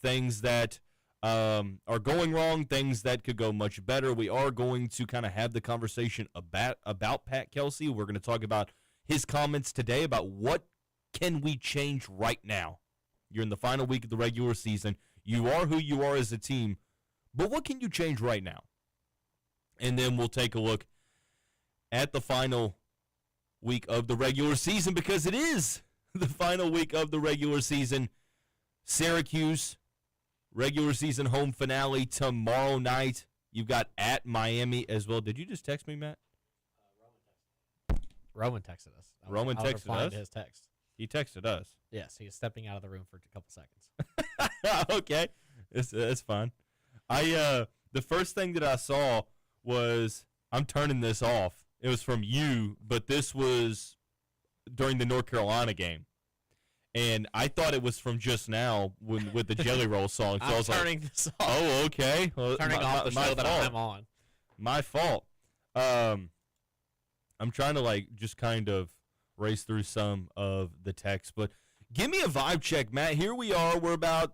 things that are going wrong, things that could go much better. We are going to kind of have the conversation about Pat Kelsey. We're going to talk about his comments today about what can we change right now. You're in the final week of the regular season. You are who you are as a team, but what can you change right now? And then we'll take a look at the final week of the regular season, because it is the final week of the regular season. Syracuse, regular season home finale tomorrow night. You've got at Miami as well. Did you just text me, Matt? Roman texted us. Roman texted us? His text. He texted us. Yes, he is stepping out of the room for a couple seconds. Okay, it's fine. The first thing that I saw was, I'm turning this off. It was from you, but this was during the North Carolina game. And I thought it was from just now with the Jelly Roll song. So I was turning this off. Oh, okay. Well, turning off the show that I'm on. My fault. I'm trying to just kind of race through some of the text, but give me a vibe check, Matt. Here we are. We're about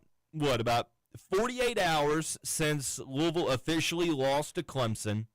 48 hours since Louisville officially lost to Clemson.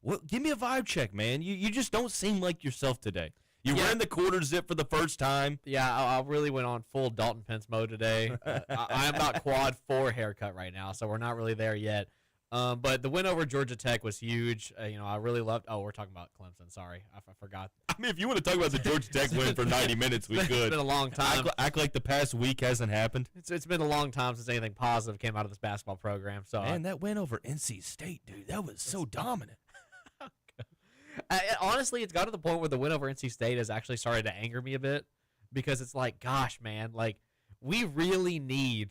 Well, give me a vibe check, man. You just don't seem like yourself today. You're wearing the quarter zip for the first time. Yeah, I really went on full Dalton Pence mode today. I'm about quad 4 haircut right now, so we're not really there yet. But the win over Georgia Tech was huge. I really loved. Oh, we're talking about Clemson. Sorry, I forgot. I mean, if you want to talk about the Georgia Tech win for 90 minutes, we could. It's been a long time. Act like the past week hasn't happened. It's been a long time since anything positive came out of this basketball program. So, man, that win over NC State, dude, that was so dominant. Honestly, it's got to the point where the win over NC State has actually started to anger me a bit, because it's like, gosh, man, we really need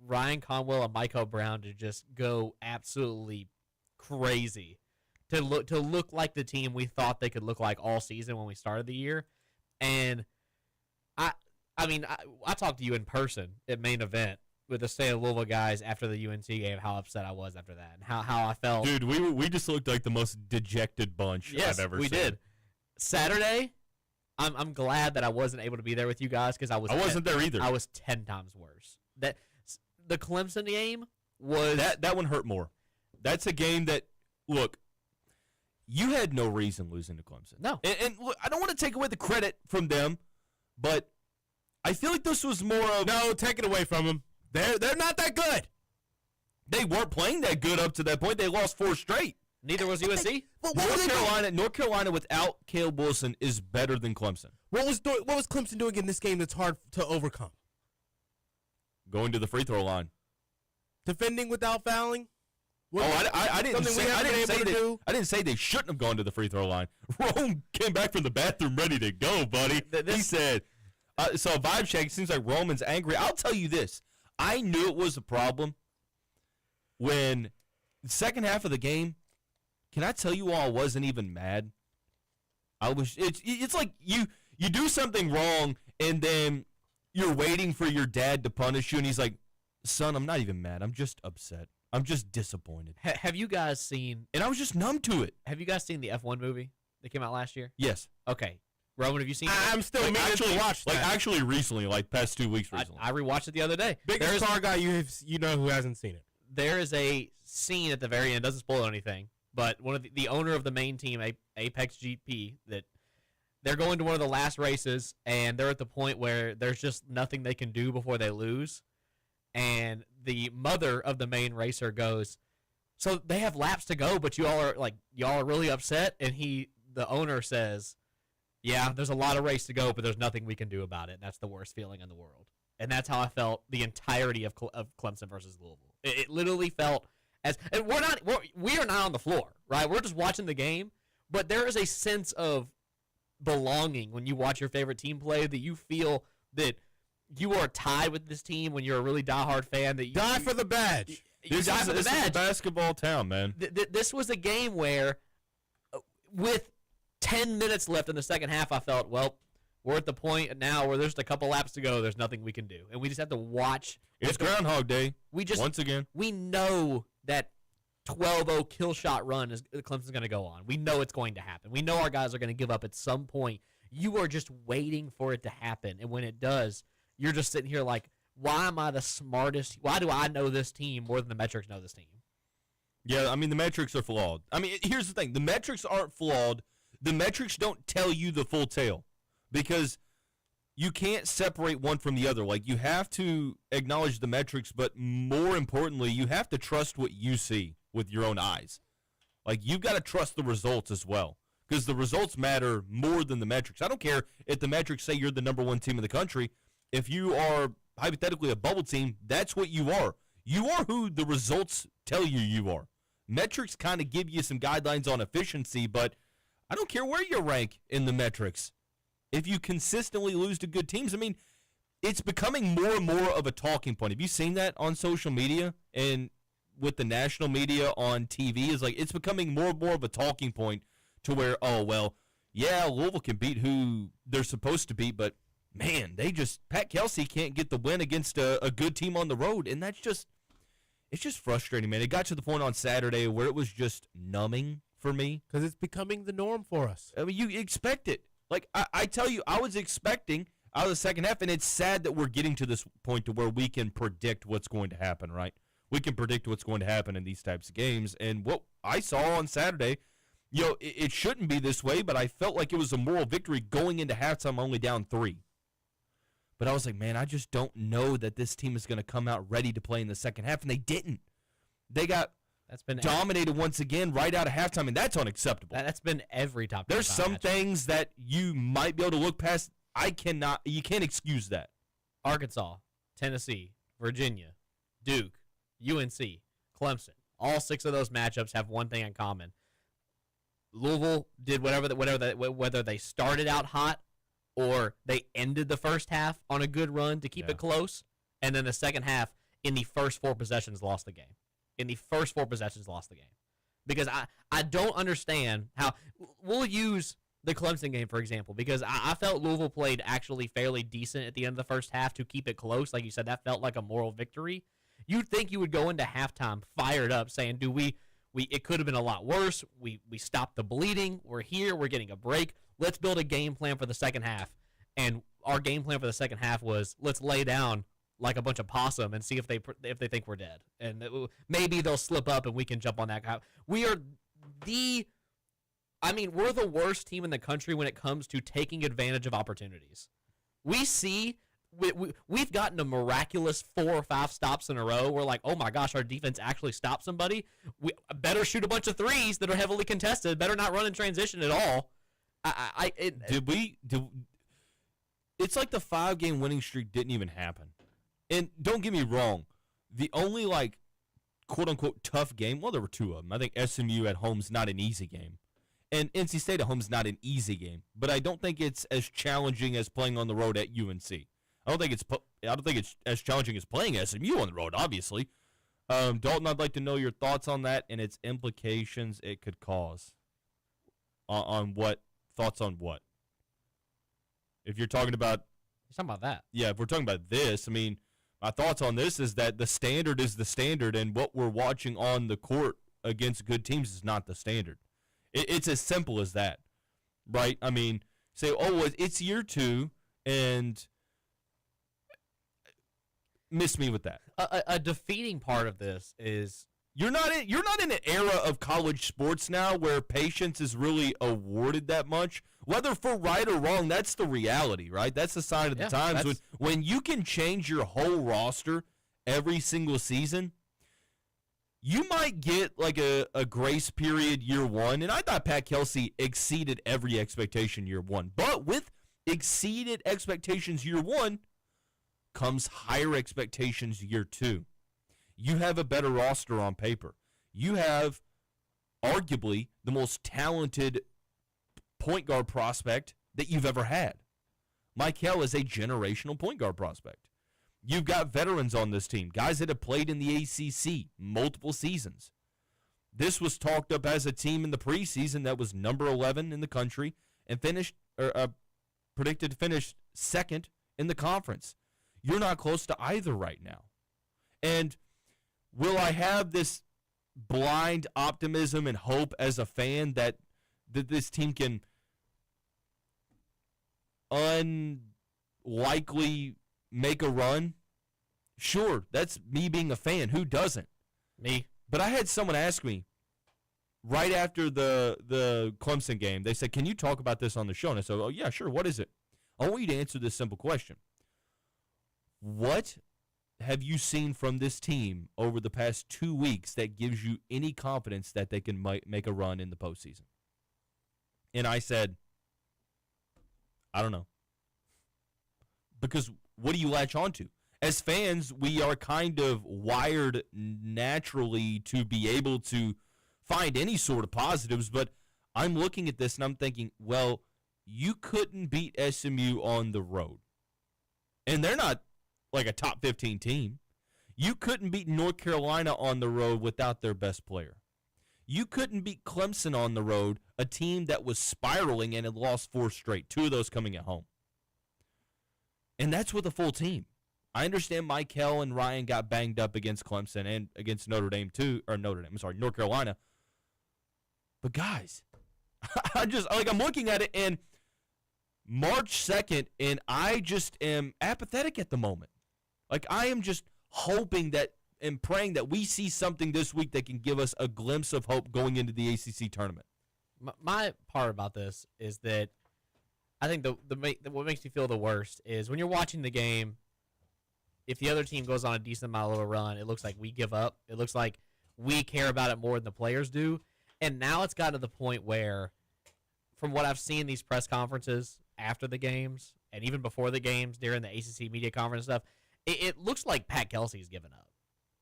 Ryan Conwell and Mike Brown to just go absolutely crazy to look like the team we thought they could look like all season when we started the year. And I talked to you in person at main event with the State of Louisville guys after the UNC game, how upset I was after that and how I felt. Dude, we just looked like the most dejected bunch I've ever seen. Yes, we did. Saturday, I'm glad that I wasn't able to be there with you guys, because I wasn't there either. I was 10 times worse. The Clemson game was that one hurt more. That's a game that, look, you had no reason losing to Clemson. No. And look, I don't want to take away the credit from them, but I feel like this was more of... No, take it away from them. They're not that good. They weren't playing that good up to that point. They lost 4 straight. Neither was USC. North Carolina without Caleb Wilson is better than Clemson. What was Clemson doing in this game that's hard to overcome? Going to the free throw line. Defending without fouling? I didn't say they shouldn't have gone to the free throw line. Rome came back from the bathroom ready to go, buddy. He said, so vibe check, it seems like Roman's angry. I'll tell you this. I knew it was a problem when the second half of the game, can I tell you all I wasn't even mad? It's like you do something wrong and then you're waiting for your dad to punish you, and he's like, son, I'm not even mad. I'm just upset. I'm just disappointed. Have you guys seen... And I was just numb to it. Have you guys seen the F1 movie that came out last year? Yes. Okay. Roman, have you seen it? I'm still meaning to watch that. Actually recently, past 2 weeks recently. I rewatched it the other day. Biggest car guy you know who hasn't seen it. There is a scene at the very end, doesn't spoil anything, but one of the owner of the main team, Apex GP, that they're going to one of the last races, and they're at the point where there's just nothing they can do before they lose. And the mother of the main racer goes, so they have laps to go, but y'all are really upset. And the owner says, yeah, there's a lot of race to go, but there's nothing we can do about it. That's the worst feeling in the world. And that's how I felt the entirety of Clemson versus Louisville. It literally felt and we are not on the floor, right? We're just watching the game, but there is a sense of belonging when you watch your favorite team play, that you feel that you are tied with this team when you're a really diehard fan. That you die for the badge. This is a basketball town, man. This was a game where, with 10 minutes left in the second half, I felt, well, we're at the point now where there's a couple laps to go. There's nothing we can do, and we just have to watch. It's Groundhog Day. Once again, we know that 12-0 kill shot run is Clemson's going to go on. We know it's going to happen. We know our guys are going to give up at some point. You are just waiting for it to happen, and when it does, you're just sitting here like, why am I the smartest? Why do I know this team more than the metrics know this team? Yeah, I mean, the metrics are flawed. I mean, here's the thing. The metrics aren't flawed. The metrics don't tell you the full tale because you can't separate one from the other. Like, you have to acknowledge the metrics, but more importantly, you have to trust what you see with your own eyes. Like, you've got to trust the results as well because the results matter more than the metrics. I don't care if the metrics say you're the number one team in the country. If you are hypothetically a bubble team, that's what you are. You are who the results tell you are. Metrics kind of give you some guidelines on efficiency, but I don't care where you rank in the metrics. If you consistently lose to good teams, I mean, it's becoming more and more of a talking point. Have you seen that on social media and with the national media on TV? Is like it's becoming more and more of a talking point to where, oh, well, yeah, Louisville can beat who they're supposed to beat, but, man, Pat Kelsey can't get the win against a good team on the road, and it's just frustrating, man. It got to the point on Saturday where it was just numbing for me. Because it's becoming the norm for us. I mean, you expect it. Like, I tell you, I was expecting out of the second half, and it's sad that we're getting to this point to where we can predict what's going to happen, right? We can predict what's going to happen in these types of games. And what I saw on Saturday, it shouldn't be this way, but I felt like it was a moral victory going into halftime only down 3. But I was like, man, I just don't know that this team is going to come out ready to play in the second half, and they didn't. They got dominated once again right out of halftime, and that's unacceptable. That's been every top. There's some things that you might be able to look past. You can't excuse that. Arkansas, Tennessee, Virginia, Duke, UNC, Clemson. All 6 of those matchups have one thing in common. Louisville did whether they started out hot or they ended the first half on a good run to keep it close, and then the second half, in the first 4 possessions, lost the game. Because I don't understand how – we'll use the Clemson game, for example, because I felt Louisville played actually fairly decent at the end of the first half to keep it close. Like you said, that felt like a moral victory. You'd think you would go into halftime fired up saying, it could have been a lot worse. We stopped the bleeding. We're here. We're getting a break. Let's build a game plan for the second half. And our game plan for the second half was let's lay down like a bunch of possum and see if they think we're dead. And maybe they'll slip up and we can jump on that guy. We're the worst team in the country when it comes to taking advantage of opportunities. We've gotten a miraculous 4 or 5 stops in a row. We're like, oh my gosh, our defense actually stopped somebody. We better shoot a bunch of threes that are heavily contested. Better not run in transition at all. It's like the 5-game winning streak didn't even happen. And don't get me wrong, the only quote unquote tough game, well, there were 2 of them. I think SMU at home's not an easy game. And NC State at home's not an easy game. But I don't think it's as challenging as playing on the road at UNC. I don't think it's as challenging as playing SMU on the road, obviously. Dalton, I'd like to know your thoughts on that and its implications it could cause. On what? Thoughts on what? If you're talking about that. Yeah, if we're talking about this, I mean, my thoughts on this is that the standard is the standard, and what we're watching on the court against good teams is not the standard. It's as simple as that, right? I mean, say, oh, it's year 2, and miss me with that. A defeating part of this is you're not in an era of college sports now where patience is really awarded that much. Whether for right or wrong, that's the reality, right? That's the sign of the times. When you can change your whole roster every single season, you might get like a grace period year 1. And I thought Pat Kelsey exceeded every expectation year 1. But with exceeded expectations year 1 comes higher expectations year 2. You have a better roster on paper. You have arguably the most talented point guard prospect that you've ever had. Michael is a generational point guard prospect. You've got veterans on this team, guys that have played in the ACC multiple seasons. This was talked up as a team in the preseason that was number 11 in the country and predicted to finish second in the conference. You're not close to either right now. And will I have this blind optimism and hope as a fan that this team can unlikely make a run Sure, that's me being a fan. Who doesn't? Me. But I had someone ask me right after the Clemson game. They said, "Can you talk about this on the show?" And I said, "Oh, yeah, sure. What is it?" I want you to answer this simple question. What have you seen from this team over the past 2 weeks that gives you any confidence that they can make a run in the postseason? And I said, I don't know. Because what do you latch onto? As fans, we are kind of wired naturally to be able to find any sort of positives, but I'm looking at this and I'm thinking, well, you couldn't beat SMU on the road. And they're not like a top 15 team. You couldn't beat North Carolina on the road without their best player. You couldn't beat Clemson on the road, a team that was spiraling and had lost 4 straight, 2 of those coming at home. And that's with a full team. I understand Michael and Ryan got banged up against Clemson and against North Carolina. But guys, I'm looking at it and March 2nd, and I just am apathetic at the moment. Like, I am just hoping that and praying that we see something this week that can give us a glimpse of hope going into the ACC tournament. My part about this is that I think what makes me feel the worst is when you're watching the game, if the other team goes on a decent amount of a run, it looks like we give up. It looks like we care about it more than the players do. And now it's gotten to the point where, from what I've seen in these press conferences after the games and even before the games during the ACC media conference and stuff, it looks like Pat Kelsey's given up.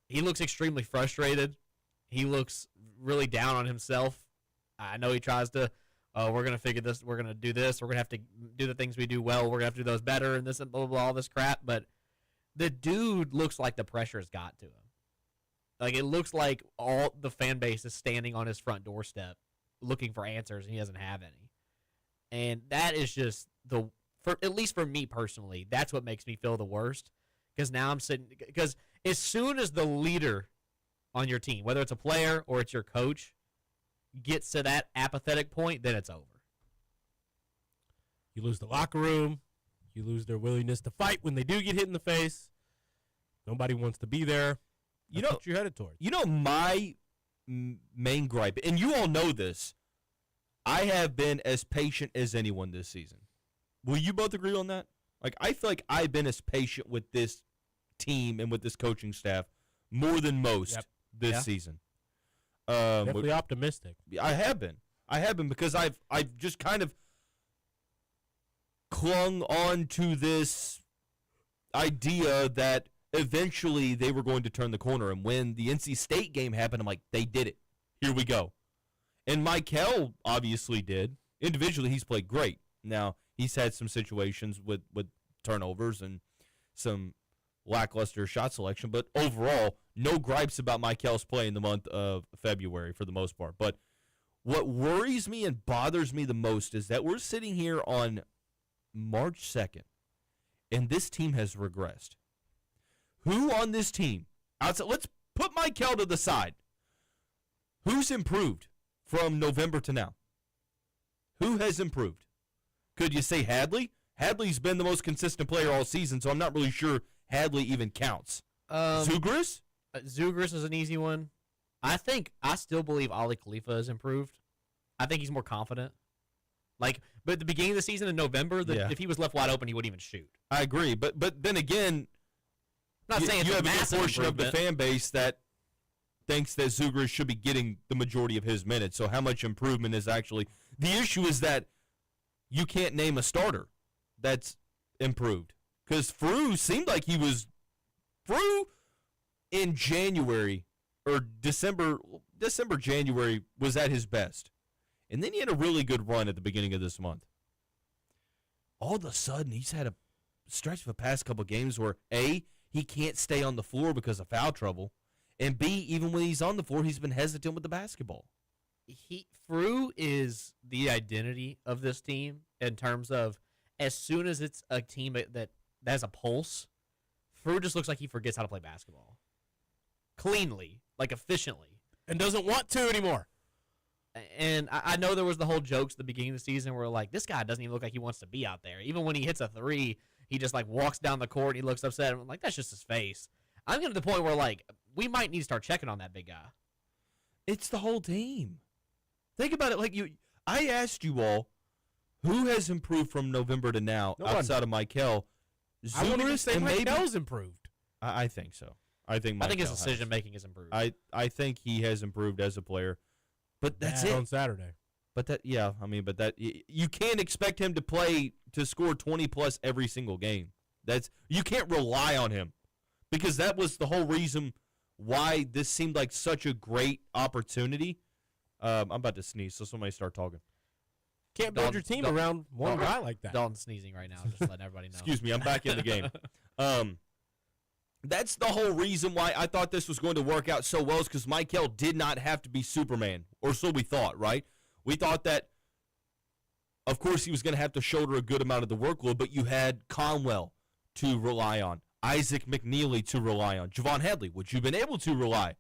He looks extremely frustrated. He looks really down on himself. I know he tries to, we're going to figure this, we're going to do this, we're going to have to do the things we do well, we're going to have to do those better, and this and blah, blah, blah, all this crap. But the dude looks like the pressure's got to him. Like, it looks like all the fan base is standing on his front doorstep looking for answers, and he doesn't have any. And that is just at least for me personally, that's what makes me feel the worst. Because now I'm sitting, because as soon as the leader on your team, whether it's a player or it's your coach, gets to that apathetic point, then it's over. You lose the locker room. You lose their willingness to fight when they do get hit in the face. Nobody wants to be there. That's what you're headed towards. You know, my main gripe, and you all know this, I have been as patient as anyone this season. Will you both agree on that? Like, I feel like I've been as patient with this team and with this coaching staff more than most this season. Definitely optimistic. I have been because I've just kind of clung on to this idea that eventually they were going to turn the corner. And when the NC State game happened, I'm like, they did it. Here we go. And Michael obviously did. Individually, he's played great. Now, he's had some situations with turnovers and some lackluster shot selection, but overall, no gripes about Michael's play in the month of February for the most part. But what worries me and bothers me the most is that we're sitting here on March 2nd, and this team has regressed. Who on this team, outside, let's put Michael to the side, who's improved from November to now? Who has improved? Could you say Hadley? Hadley's been the most consistent player all season, so I'm not really sure Hadley even counts. Zugris? Zugris is an easy one. I still believe Ali Khalifa has improved. I think he's more confident. But at the beginning of the season in November, if he was left wide open, he wouldn't even shoot. I agree, but then again, I'm not saying you have a a portion of the fan base that thinks that Zugris should be getting the majority of his minutes. So how much improvement is actually the issue is that you can't name a starter that's improved. Because Frew seemed like Frew in January or December, January was at his best. And then he had a really good run at the beginning of this month. All of a sudden, he's had a stretch of the past couple games where, A, he can't stay on the floor because of foul trouble, and B, even when he's on the floor, he's been hesitant with the basketball. Frew is the identity of this team in terms of as soon as it's a team that has a pulse, Frew just looks like he forgets how to play basketball. Cleanly, efficiently. And doesn't want to anymore. And I know there was the whole jokes at the beginning of the season where, this guy doesn't even look like he wants to be out there. Even when he hits a three, he just, walks down the court and he looks upset. I'm like, that's just his face. I'm getting to the point where, like, we might need to start checking on that big guy. It's the whole team. Think about it. Like I asked you all, who has improved from November to now outside of Michael? I wouldn't even say and Michael's improved. I think so. I think his decision making is improved. I think he has improved as a player, but that's it on Saturday. But you can't expect him to score 20 plus every single game. You can't rely on him, because that was the whole reason why this seemed like such a great opportunity. I'm about to sneeze, so somebody start talking. Can't build your team around one guy like that. Dalton's sneezing right now, just letting everybody know. Excuse me, I'm back in the game. That's the whole reason why I thought this was going to work out so well, is because Michael did not have to be Superman, or so we thought, right? We thought that, of course, he was going to have to shoulder a good amount of the workload, but you had Conwell to rely on, Isaac McNeely to rely on, Javon Hadley, which you've been able to rely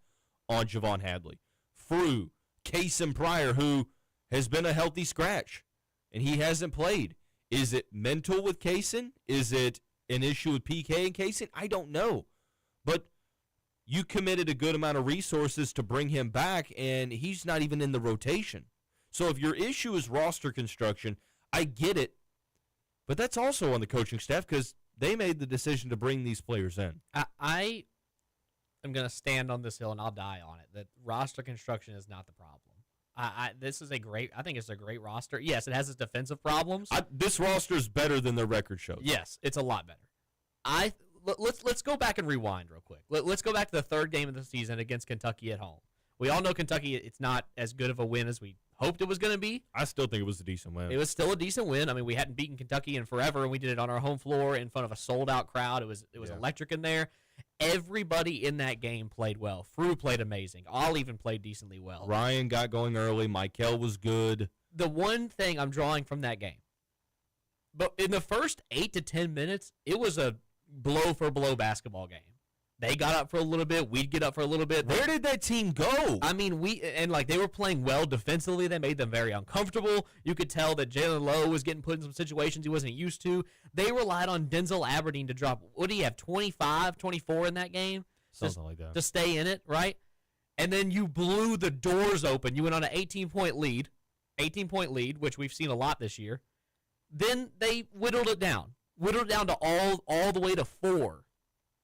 on Javon Hadley, Frew, Kaysen Pryor, who has been a healthy scratch, and he hasn't played. Is it mental with Kaysen? Is it an issue with PK and Kaysen? I don't know. But you committed a good amount of resources to bring him back, and he's not even in the rotation. So if your issue is roster construction, I get it. But that's also on the coaching staff, because they made the decision to bring these players in. I am going to stand on this hill, and I'll die on it, that roster construction is not the problem. I think it's a great roster. Yes, it has its defensive problems. This roster is better than their record shows. Yes, it's a lot better. Let's go back and rewind real quick. Let's go back to the third game of the season against Kentucky at home. We all know Kentucky, it's not as good of a win as we hoped it was going to be. I still think it was a decent win. It was still a decent win. I mean, we hadn't beaten Kentucky in forever, and we did it on our home floor in front of a sold-out crowd. It was electric in there. Everybody in that game played well. Frew played amazing. All even played decently well. Ryan got going early. Michael was good. The one thing I'm drawing from that game, but in the first 8 to 10 minutes, it was a blow-for-blow basketball game. They got up for a little bit. We'd get up for a little bit. Where did that team go? I mean, they were playing well defensively. They made them very uncomfortable. You could tell that Jalen Lowe was getting put in some situations he wasn't used to. They relied on Denzel Aberdeen to drop, what do you have, 25, 24 in that game? Something like that. To stay in it, right? And then you blew the doors open. You went on an 18-point lead, which we've seen a lot this year. Then they whittled it down to all the way to 4.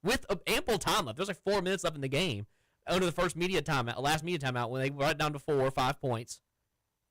With ample time left. There's like 4 minutes left in the game under the last media timeout when they brought it down to 4 or 5 points.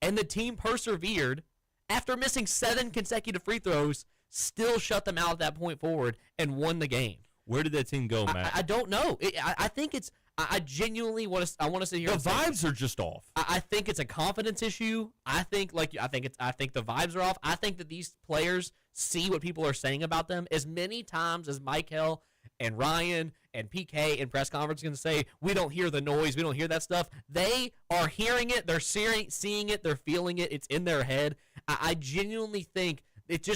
And the team persevered after missing 7 consecutive free throws, still shut them out at that point forward and won the game. Where did that team go, Matt? I don't know. I think it's – I genuinely want to sit here and say the vibes are just off. I think it's a confidence issue. I think the vibes are off. I think that these players see what people are saying about them as many times as Michael and Ryan and PK in press conference going to say, we don't hear the noise, we don't hear that stuff. They are hearing it, they're seeing it, they're feeling it, it's in their head. I genuinely think it's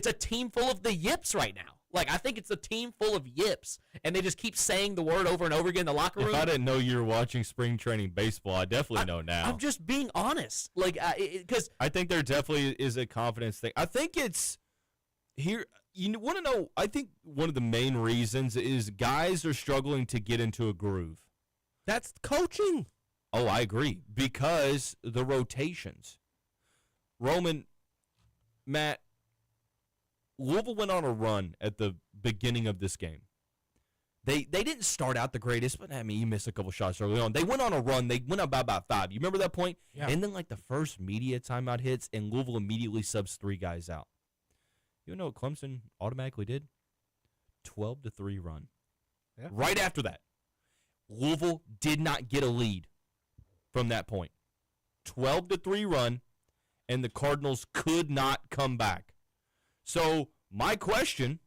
a team full of the yips right now. Like, I think it's a team full of yips, and they just keep saying the word over and over again in the locker room. If I didn't know you were watching spring training baseball, I definitely know now. I'm just being honest. Like, because I think there definitely is a confidence thing. I think it's here. You want to know, I think one of the main reasons is guys are struggling to get into a groove. That's coaching. Oh, I agree. Because the rotations. Roman, Matt, Louisville went on a run at the beginning of this game. They didn't start out the greatest, but I mean, you missed a couple shots early on. They went on a run. They went up by about 5. You remember that point? Yeah. And then, like, the first media timeout hits, and Louisville immediately subs 3 guys out. You know what Clemson automatically did? 12-3 run. Yeah. Right after that, Louisville did not get a lead from that point. 12-3 run, and the Cardinals could not come back. So my question,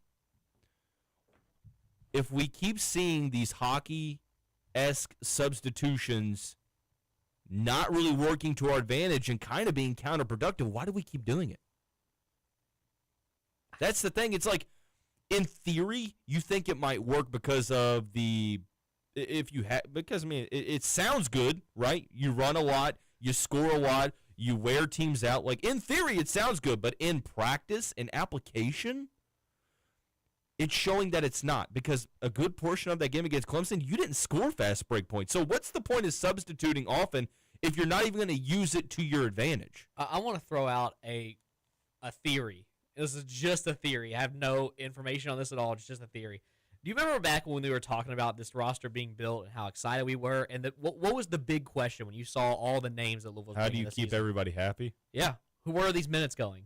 if we keep seeing these hockey-esque substitutions not really working to our advantage and kind of being counterproductive, why do we keep doing it? That's the thing. It's like, in theory, you think it might work because of because, I mean, it sounds good, right? You run a lot, you score a lot, you wear teams out. Like, in theory, it sounds good, but in practice, in application, it's showing that it's not, because a good portion of that game against Clemson, you didn't score fast break points. So what's the point of substituting often if you're not even going to use it to your advantage? I want to throw out a theory. This is just a theory. I have no information on this at all. It's just a theory. Do you remember back when we were talking about this roster being built and how excited we were? And what was the big question when you saw all the names that Louisville was How do you keep everybody happy? Yeah. Where are these minutes going?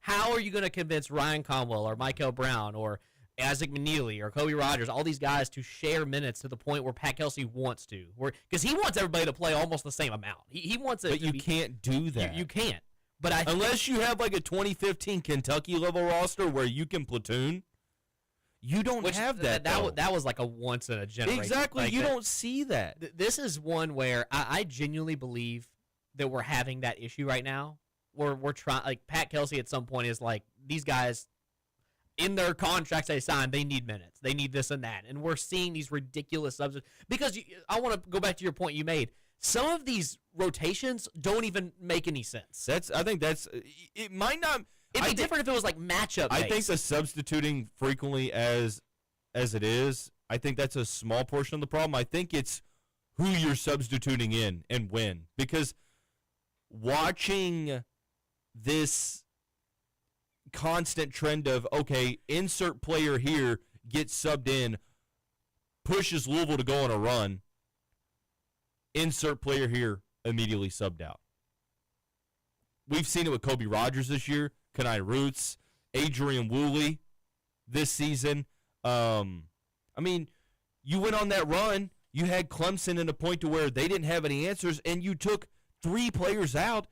How are you going to convince Ryan Conwell or Michael Brown or Isaac Manili or Kobe Rogers, all these guys, to share minutes to the point where Pat Kelsey wants to? Because he wants everybody to play almost the same amount. He wants it. But you can't do that. You can't. But unless you have like a 2015 Kentucky level roster where you can platoon, you don't have that. That was like a once in a generation. Exactly. You don't see that. This is one where I genuinely believe that we're having that issue right now. We're trying, like, Pat Kelsey at some point is like, these guys in their contracts they signed, they need minutes, they need this and that, and we're seeing these ridiculous substitutes. Because I want to go back to your point you made. Some of these rotations don't even make any sense. I think it might not. It'd be different if it was like matchup based. I think the substituting frequently as it is, I think that's a small portion of the problem. I think it's who you're substituting in and when, because watching this constant trend of, okay, insert player here, gets subbed in, pushes Louisville to go on a run, insert player here, immediately subbed out. We've seen it with Kobe Rogers this year, Kenai Roots, Adrian Woolley this season. I mean, you went on that run, you had Clemson in a point to where they didn't have any answers, and you took 3 players out,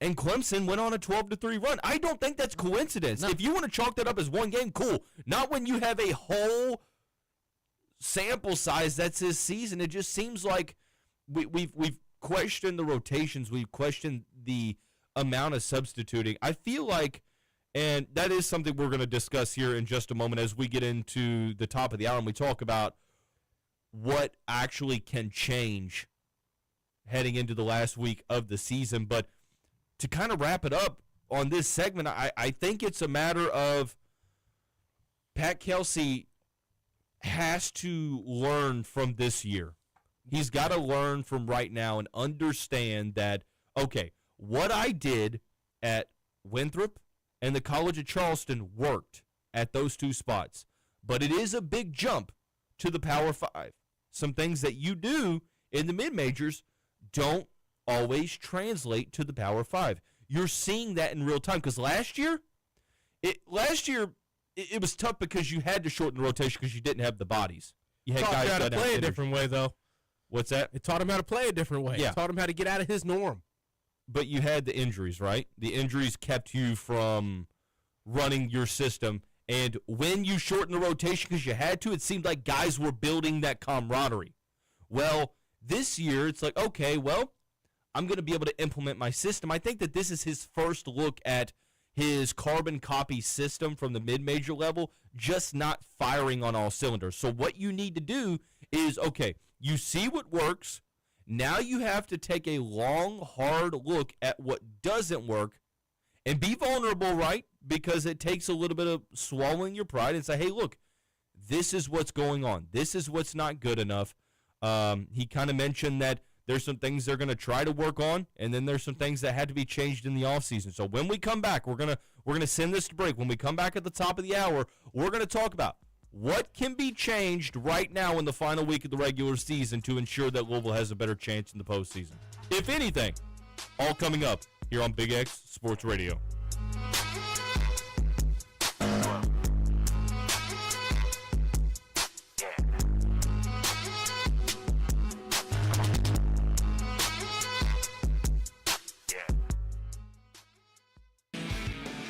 and Clemson went on a 12-3 run. I don't think that's coincidence. No. If you want to chalk that up as one game, cool. Not when you have a whole sample size that's his season. It just seems like we've questioned the rotations. We've questioned the amount of substituting. I feel like, and that is something we're going to discuss here in just a moment as we get into the top of the hour and we talk about what actually can change heading into the last week of the season. But to kind of wrap it up on this segment, I think it's a matter of Pat Kelsey has to learn from this year. He's got to learn from right now and understand that, okay, what I did at Winthrop and the College of Charleston worked at those 2 spots. But it is a big jump to the Power 5. Some things that you do in the mid-majors don't always translate to the Power 5. You're seeing that in real time, because last year it was tough because you had to shorten the rotation because you didn't have the bodies. You had guys how to play a different way, though. What's that? It taught him how to play a different way. Yeah. It taught him how to get out of his norm. But you had the injuries, right? The injuries kept you from running your system. And when you shortened the rotation because you had to, it seemed like guys were building that camaraderie. Well, this year it's like, okay, well, I'm going to be able to implement my system. I think that this is his first look at his carbon copy system from the mid-major level, just not firing on all cylinders. So what you need to do is, okay, you see what works. Now you have to take a long, hard look at what doesn't work and be vulnerable, right? Because it takes a little bit of swallowing your pride and say, hey, look, this is what's going on. This is what's not good enough. He kind of mentioned that there's some things they're going to try to work on, and then there's some things that had to be changed in the offseason. So when we come back, we're gonna send this to break. When we come back at the top of the hour, we're going to talk about what can be changed right now in the final week of the regular season to ensure that Louisville has a better chance in the postseason. If anything, all coming up here on Big X Sports Radio.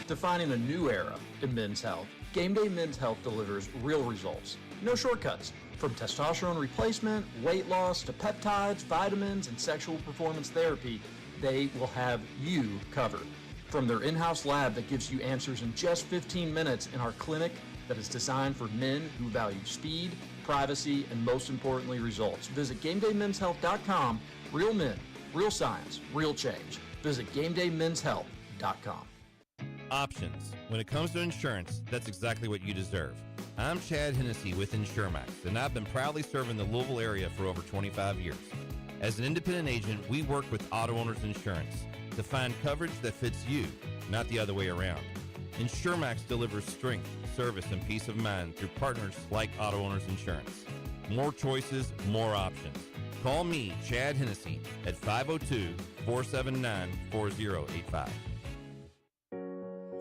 Defining a new era in men's health, Gameday Men's Health delivers real results. No shortcuts. From testosterone replacement, weight loss, to peptides, vitamins, and sexual performance therapy, they will have you covered. From their in-house lab that gives you answers in just 15 minutes in our clinic that is designed for men who value speed, privacy, and most importantly, results. Visit GamedayMensHealth.com. Real men, real science, real change. Visit GamedayMensHealth.com. Options. When it comes to insurance, that's exactly what you deserve. I'm Chad Hennessy with InsureMax, and I've been proudly serving the Louisville area for over 25 years. As an independent agent, we work with Auto Owners Insurance to find coverage that fits you, not the other way around. InsureMax delivers strength, service, and peace of mind through partners like Auto Owners Insurance. More choices, more options. Call me, Chad Hennessy, at 502-479-4085.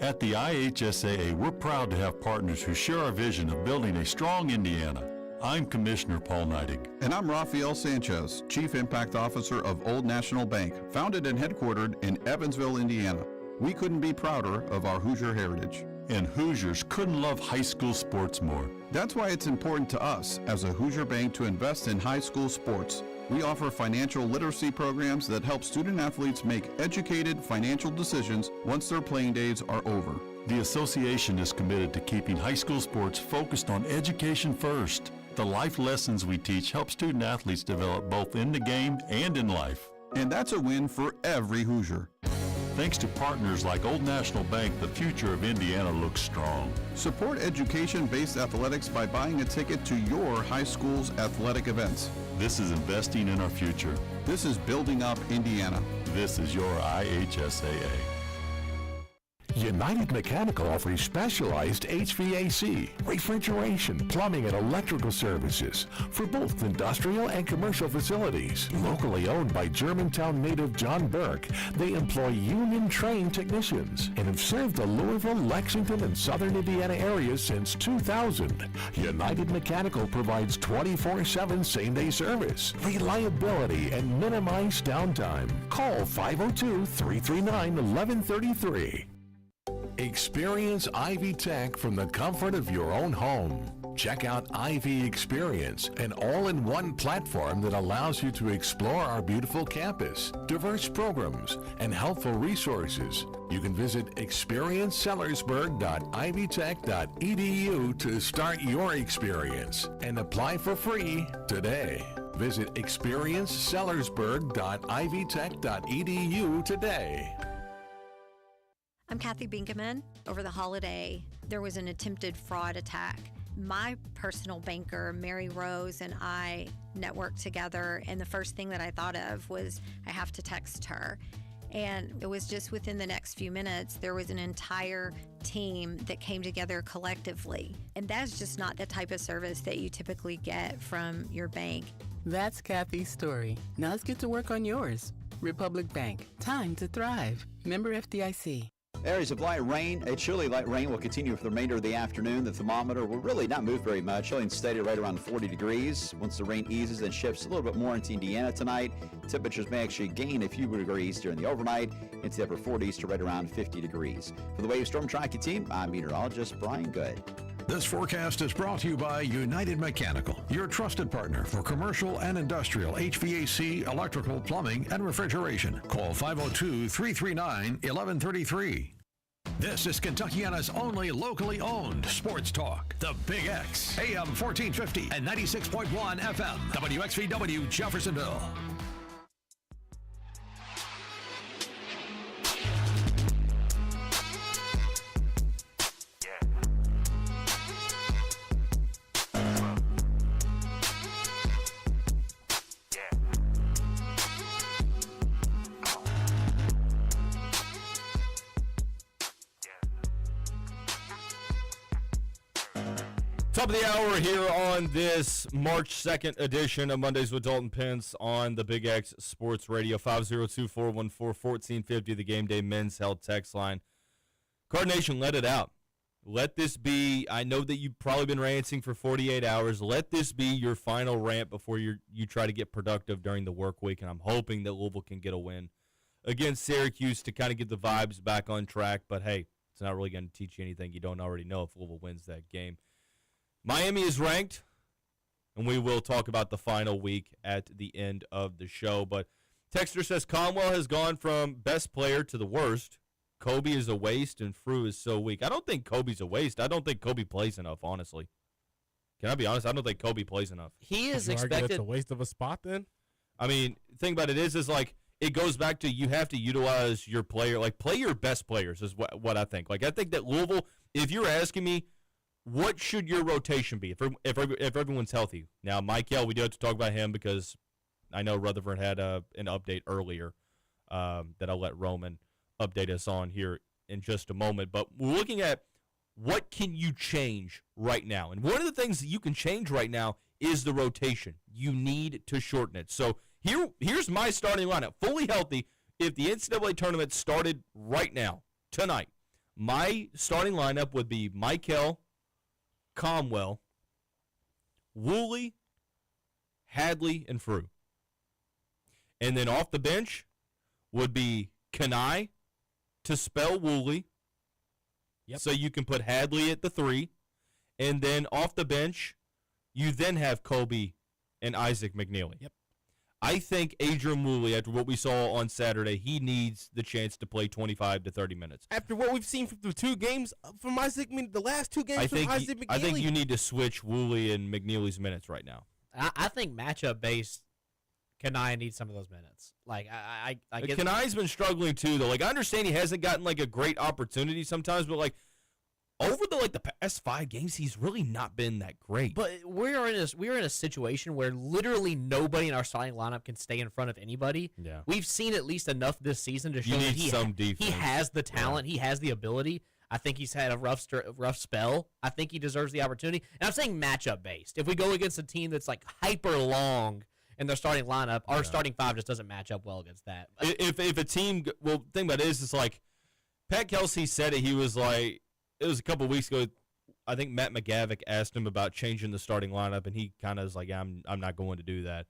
At the IHSAA, we're proud to have partners who share our vision of building a strong Indiana. I'm Commissioner Paul Neidig. And I'm Rafael Sanchez, Chief Impact Officer of Old National Bank, founded and headquartered in Evansville, Indiana. We couldn't be prouder of our Hoosier heritage. And Hoosiers couldn't love high school sports more. That's why it's important to us as a Hoosier bank to invest in high school sports. We offer financial literacy programs that help student athletes make educated financial decisions once their playing days are over. The association is committed to keeping high school sports focused on education first. The life lessons we teach help student athletes develop both in the game and in life. And that's a win for every Hoosier. Thanks to partners like Old National Bank, the future of Indiana looks strong. Support education-based athletics by buying a ticket to your high school's athletic events. This is investing in our future. This is building up Indiana. This is your IHSAA. United Mechanical offers specialized HVAC, refrigeration, plumbing, and electrical services for both industrial and commercial facilities. Locally owned by Germantown native John Burke, they employ union-trained technicians and have served the Louisville, Lexington, and southern Indiana areas since 2000. United Mechanical provides 24/7 same-day service, reliability, and minimized downtime. Call 502-339-1133. Experience Ivy Tech from the comfort of your own home. Check out Ivy Experience, an all-in-one platform that allows you to explore our beautiful campus, diverse programs, and helpful resources. You can visit experiencesellersburg.ivytech.edu to start your experience and apply for free today. Visit experiencesellersburg.ivytech.edu today. I'm Kathy Binkeman. Over the holiday, there was an attempted fraud attack. My personal banker, Mary Rose, and I networked together, and the first thing that I thought of was I have to text her. And it was just within the next few minutes, there was an entire team that came together collectively. And that's just not the type of service that you typically get from your bank. That's Kathy's story. Now let's get to work on yours. Republic Bank. Time to thrive. Member FDIC. Areas of light rain. A chilly light rain will continue for the remainder of the afternoon. The thermometer will really not move very much. Chilly and steady right around 40 degrees. Once the rain eases and shifts a little bit more into Indiana tonight, temperatures may actually gain a few degrees during the overnight into the upper 40s to right around 50 degrees. For the Wave Storm Tracking Team, I'm meteorologist Brian Good. This forecast is brought to you by United Mechanical, your trusted partner for commercial and industrial HVAC, electrical, plumbing, and refrigeration. Call 502-339-1133. This is Kentuckiana's only locally owned sports talk, The Big X, AM 1450 and 96.1 FM, WXVW Jeffersonville. Top of the hour here on this March 2nd edition of Mondays with Dalton Pence on the Big X Sports Radio, 502-414-1450, the Gameday Men's Health text line. Card Nation, let it out. Let this be, I know that you've probably been ranting for 48 hours. Let this be your final rant before you try to get productive during the work week, and I'm hoping that Louisville can get a win against Syracuse to kind of get the vibes back on track. But, hey, it's not really going to teach you anything you don't already know if Louisville wins that game. Miami is ranked, and we will talk about the final week at the end of the show. But Texter says Conwell has gone from best player to the worst. Kobe is a waste, and Frew is so weak. I don't think Kobe's a waste. I don't think Kobe plays enough, honestly. Can I be honest? I don't think Kobe plays enough. He is you expected. It's a waste of a spot then? I mean, the thing about it is like it goes back to you have to utilize your player, like play your best players is what I think. Like I think that Louisville, if you're asking me, what should your rotation be if everyone's healthy? Now, Michael, we do have to talk about him because I know Rutherford had an update earlier that I'll let Roman update us on here in just a moment. But we're looking at what can you change right now. And one of the things that you can change right now is the rotation. You need to shorten it. So here's my starting lineup, fully healthy. If the NCAA tournament started right now, tonight, my starting lineup would be Michael, Comwell, Woolley, Hadley, and Frew. And then off the bench would be Kanai to spell Woolley. Yep. So you can put Hadley at the 3. And then off the bench, you then have Kobe and Isaac McNeely. Yep. I think Adrian Woolley, after what we saw on Saturday, he needs the chance to play 25 to 30 minutes. After what we've seen from the 2 games from Isaac, the last 2 games from Isaac McNeely. I think you need to switch Woolley and McNeely's minutes right now. I think matchup-based, Kanai needs some of those minutes. Like, I get Kanai's been struggling, too, though. Like, I understand he hasn't gotten, like, a great opportunity sometimes, but, like, over the past 5 games, he's really not been that great. But we're in a situation where literally nobody in our starting lineup can stay in front of anybody. Yeah. We've seen at least enough this season to show you that need some defense. He has the talent. Yeah. He has the ability. I think he's had a rough spell. I think he deserves the opportunity. And I'm saying matchup based. If we go against a team that's like hyper long in their starting lineup, our starting 5 just doesn't match up well against that. If a team, well, the thing about it is, it's like Pat Kelsey said it. He was like, it was a couple of weeks ago. I think Matt McGavick asked him about changing the starting lineup, and he kind of was like, I'm not going to do that.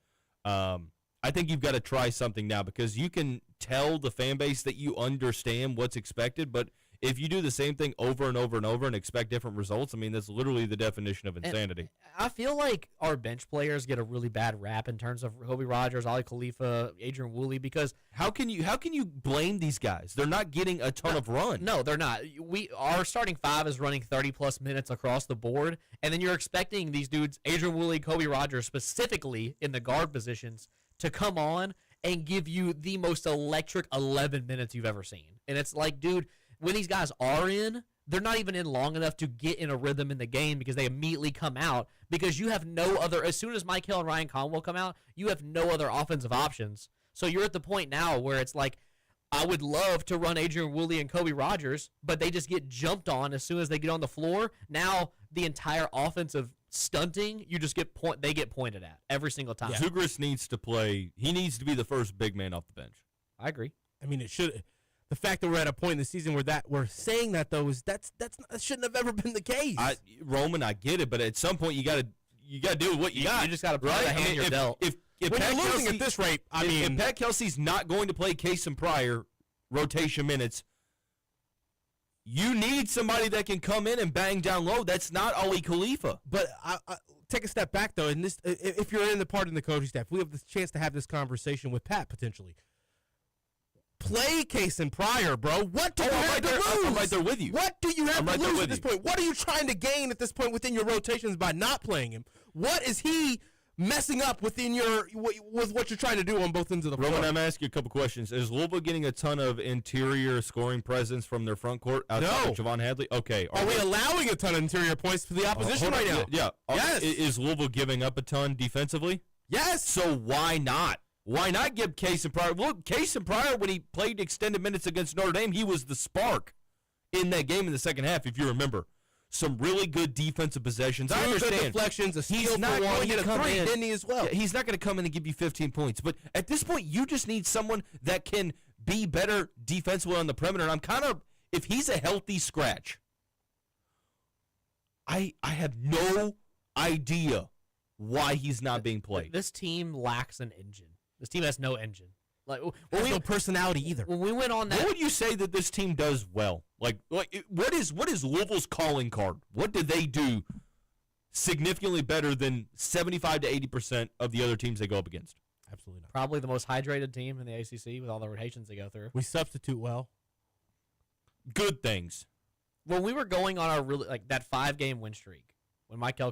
I think you've got to try something now because you can tell the fan base that you understand what's expected, but if you do the same thing over and over and over and expect different results, I mean, that's literally the definition of insanity. And I feel like our bench players get a really bad rap in terms of Kobe Rogers, Ali Khalifa, Adrian Woolley, because how can you blame these guys? They're not getting a ton of run. No, they're not. Our starting 5 is running 30-plus minutes across the board, and then you're expecting these dudes, Adrian Woolley, Kobe Rogers, specifically in the guard positions, to come on and give you the most electric 11 minutes you've ever seen. And it's like, dude, when these guys are in, they're not even in long enough to get in a rhythm in the game because they immediately come out because you have no other – as soon as Mike Hill and Ryan Conwell come out, you have no other offensive options. So you're at the point now where it's like I would love to run Adrian Woolley and Kobe Rogers, but they just get jumped on as soon as they get on the floor. Now the entire offensive stunting, they get pointed at every single time. Zugris needs to play – he needs to be the first big man off the bench. I agree. I mean, it should – the fact that we're at a point in the season where we're saying that though is that shouldn't have ever been the case. Roman, I get it, but at some point you got to do what you got. You just got to put a hand your belt. If when Pat you're losing Kelsey, at this rate, if Pat Kelsey's not going to play Case and Pryor rotation minutes, you need somebody that can come in and bang down low. That's not Ali Khalifa. But I take a step back though, and if you're in the coaching staff, we have the chance to have this conversation with Pat potentially. Play Case and Pryor, bro. What do you have to lose? I'm right there with you. What do you have to lose at this point? What are you trying to gain at this point within your rotations by not playing him? What is he messing up within with what you're trying to do on both ends of the floor? Roman, I'm asking you a couple questions. Is Louisville getting a ton of interior scoring presence from their front court outside of Javon Hadley? Okay. Are we allowing a ton of interior points for the opposition right now? Yeah. Yes. Is Louisville giving up a ton defensively? Yes. So why not? Why not give Case and Pryor? Look, Case and Pryor, when he played extended minutes against Notre Dame, he was the spark in that game in the second half, if you remember. Some really good defensive possessions. I understand. Good deflections, a steal he's not for one. Going He to hit a come 3, in, didn't he, as well? Yeah, he's not going to come in and give you 15 points. But at this point, you just need someone that can be better defensively on the perimeter. And I'm kind of, if he's a healthy scratch, I have no idea why he's not being played. This team lacks an engine. This team has no engine. Like no personality either. When we went on that, what would you say that this team does well? Like what is Louisville's calling card? What do they do significantly better than 75 to 80% of the other teams they go up against? Absolutely not. Probably the most hydrated team in the ACC with all the rotations they go through. We substitute well. Good things. When we were going on our that 5-game win streak, when Michael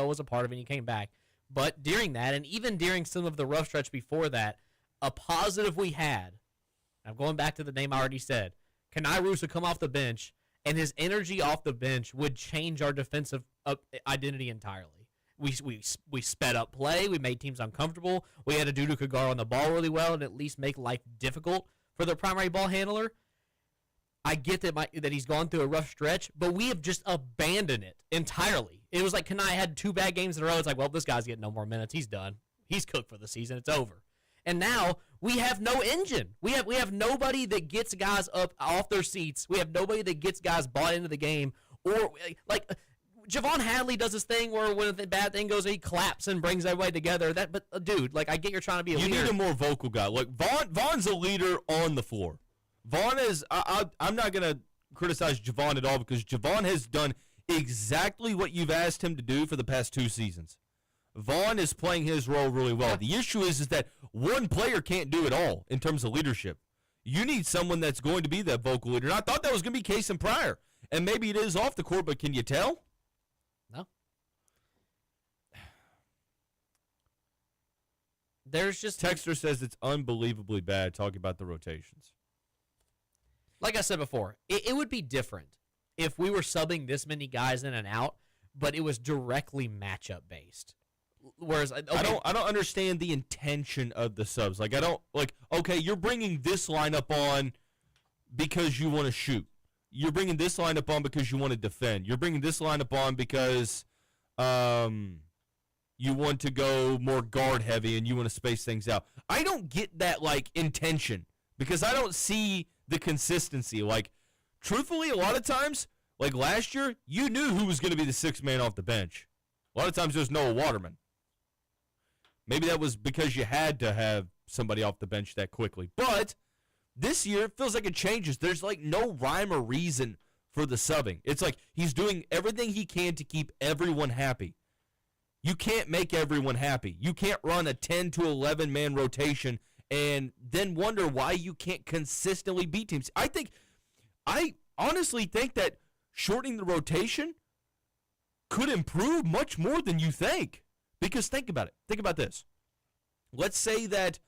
was a part of it and he came back. But during that, and even during some of the rough stretch before that, a positive we had, I'm going back to the name I already said, Kenai Roos would come off the bench, and his energy off the bench would change our defensive identity entirely. We sped up play. We made teams uncomfortable. We had a dude who could guard on the ball really well and at least make life difficult for the primary ball handler. I get that he's gone through a rough stretch, but we have just abandoned it entirely. It was like Kenai had 2 bad games in a row. It's like, well, this guy's getting no more minutes. He's done. He's cooked for the season. It's over. And now we have no engine. We have nobody that gets guys up off their seats. We have nobody that gets guys bought into the game. Or like Javon Hadley does this thing where when the bad thing goes, he claps and brings everybody together. But dude, like I get you're trying to be a leader. You need a more vocal guy. Like Vaughn's a leader on the floor. Vaughn is. I'm not gonna criticize Javon at all because Javon has done exactly what you've asked him to do for the past 2 seasons. Vaughn is playing his role really well. The issue is that one player can't do it all in terms of leadership. You need someone that's going to be that vocal leader. And I thought that was going to be Case and Pryor. And maybe it is off the court, but can you tell? No. There's just... Texter says it's unbelievably bad talking about the rotations. Like I said before, it would be different if we were subbing this many guys in and out, but it was directly matchup based. Whereas okay, I don't understand the intention of the subs. Like I don't like. Okay, you're bringing this lineup on because you want to shoot. You're bringing this lineup on because you want to defend. You're bringing this lineup on because you want to go more guard heavy and you want to space things out. I don't get that like intention because I don't see the consistency. Like truthfully, a lot of times, like last year, you knew who was going to be the 6th man off the bench. A lot of times, there's Noah Waterman. Maybe that was because you had to have somebody off the bench that quickly. But this year, it feels like it changes. There's like no rhyme or reason for the subbing. It's like he's doing everything he can to keep everyone happy. You can't make everyone happy. You can't run a 10 to 11 man rotation and then wonder why you can't consistently beat teams. I honestly think that shortening the rotation could improve much more than you think. Because think about it. Think about this. Let's say that